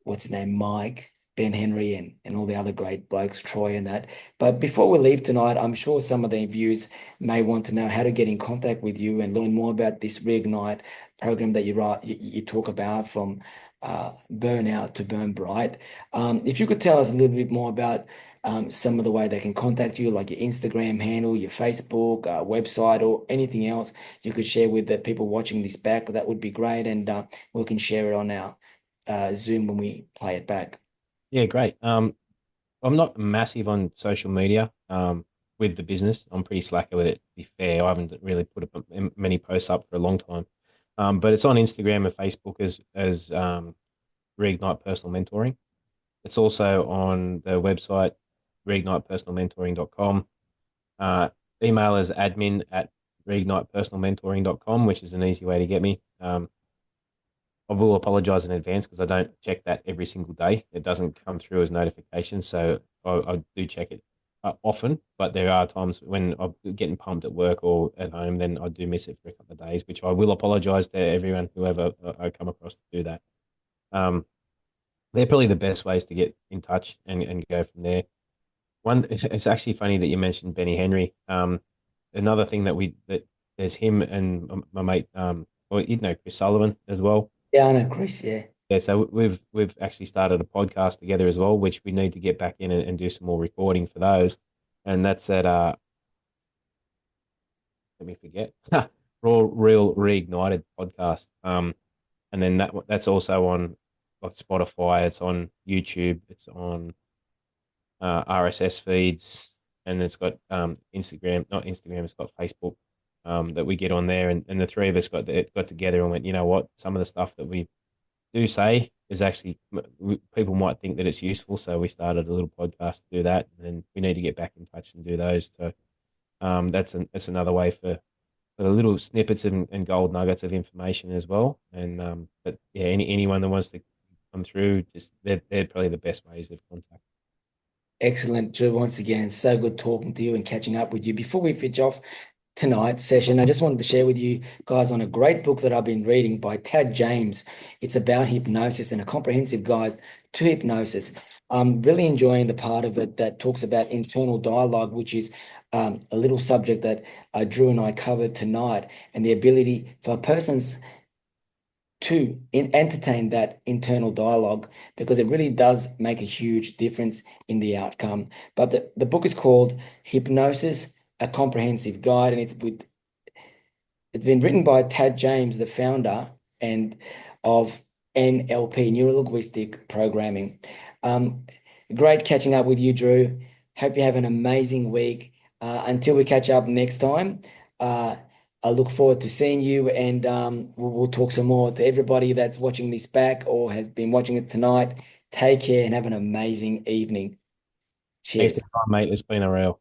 what's his name, Mike, Ben Henry, and all the other great blokes, Troy and that. But before we leave tonight, I'm sure some of the viewers may want to know how to get in contact with you and learn more about this Reignite program that you talk about, from burnout to burn bright. If you could tell us a little bit more about some of the way they can contact you, like your Instagram handle, your Facebook, website, or anything else you could share with the people watching this back, that would be great. And we can share it on our Zoom when we play it back.
Yeah, great. I'm not massive on social media with the business. I'm pretty slacker with it, to be fair. I haven't really put many posts up for a long time. But it's on Instagram and Facebook as Reignite Personal Mentoring. It's also on the website, reignitepersonalmentoring.com. Email is admin@reignitepersonalmentoring.com, which is an easy way to get me. I will apologize in advance because I don't check that every single day. It doesn't come through as notifications, so I do check it often. But there are times when I'm getting pumped at work or at home, then I do miss it for a couple of days, which I will apologize to everyone, whoever I come across to do that. They're probably the best ways to get in touch and go from there. It's actually funny that you mentioned Benny Henry. Another thing that there's him and my mate, or Chris Sullivan as well.
Yeah, I know Chris. Yeah.
Yeah, so we've actually started a podcast together as well, which we need to get back in and do some more recording for those. And that's at let me forget. Real Reignited podcast. And then that's also on like Spotify, it's on YouTube, it's on RSS feeds, and it's got Instagram, not Instagram, it's got Facebook, that we get on there, and the three of us got together and went, you know what, some of the stuff that we do say is actually, people might think that it's useful, so we started a little podcast to do that, and then we need to get back in touch and do those. So that's another way for the little snippets and gold nuggets of information as well. And but yeah, anyone that wants to come through, just they're probably the best ways of contact.
Excellent, Drew. Once again, so good talking to you and catching up with you. Before we finish off tonight's session, I just wanted to share with you guys on a great book that I've been reading by Tad James. It's about hypnosis and a comprehensive guide to hypnosis. I'm really enjoying the part of it that talks about internal dialogue, which is a little subject that Drew and I covered tonight, and the ability for persons to entertain that internal dialogue, because it really does make a huge difference in the outcome. But the book is called Hypnosis, a Comprehensive Guide, and it's been written by Tad James, the founder and of NLP, Neuro Linguistic Programming. Great catching up with you, Drew. Hope you have an amazing week. Until we catch up next time, I look forward to seeing you, and we'll talk some more. To everybody that's watching this back or has been watching it tonight, take care and have an amazing evening.
Thanks
Cheers.
for your time, mate. It's been a real.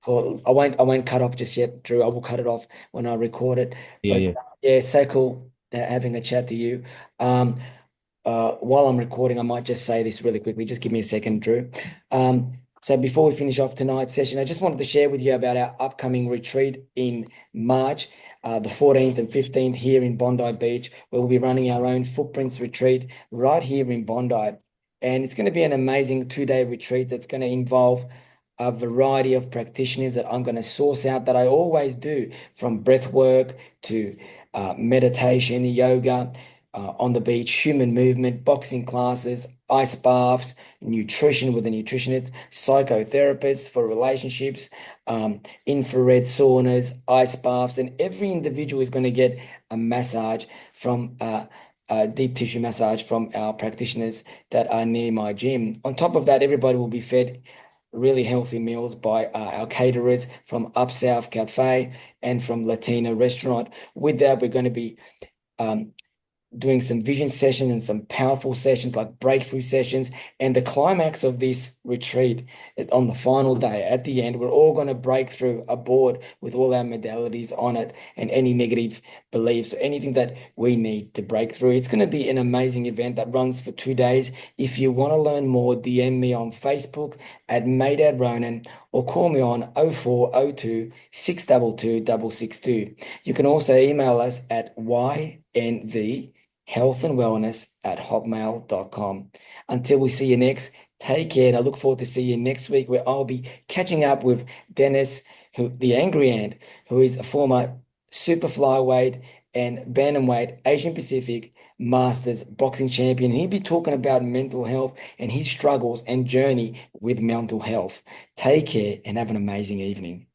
Cool. I won't cut off just yet, Drew. I will cut it off when I record it.
Yeah,
But
yeah.
yeah, so cool having a chat to you. While I'm recording, I might just say this really quickly. Just give me a second, Drew. So before we finish off tonight's session, I just wanted to share with you about our upcoming retreat in March, the 14th and 15th here in Bondi Beach, where we'll be running our own Footprints retreat right here in Bondi. And it's going to be an amazing 2-day retreat that's going to involve a variety of practitioners that I'm going to source out, that I always do, from breath work to meditation, yoga, on the beach, human movement, boxing classes, ice baths, nutrition with a nutritionist, psychotherapists for relationships, infrared saunas, ice baths, and every individual is going to get a massage from a deep tissue massage from our practitioners that are near my gym. On top of that, everybody will be fed really healthy meals by our caterers from Up South Cafe and from Latina Restaurant. With that, we're going to be doing some vision sessions and some powerful sessions like breakthrough sessions. And the climax of this retreat on the final day, at the end, we're all going to break through a board with all our modalities on it and any negative beliefs or anything that we need to break through. It's going to be an amazing event that runs for 2 days. If you want to learn more, DM me on Facebook at @MaydadRonan or call me on 0402 622 662. You can also email us at ynvhealthandwellness@hotmail.com. Until we see you next, take care, and I look forward to seeing you next week, where I'll be catching up with Dennis, who the Angry Ant, who is a former super flyweight and bantamweight Asian Pacific Masters boxing champion. He'll be talking about mental health and his struggles and journey with mental health. Take care and have an amazing evening.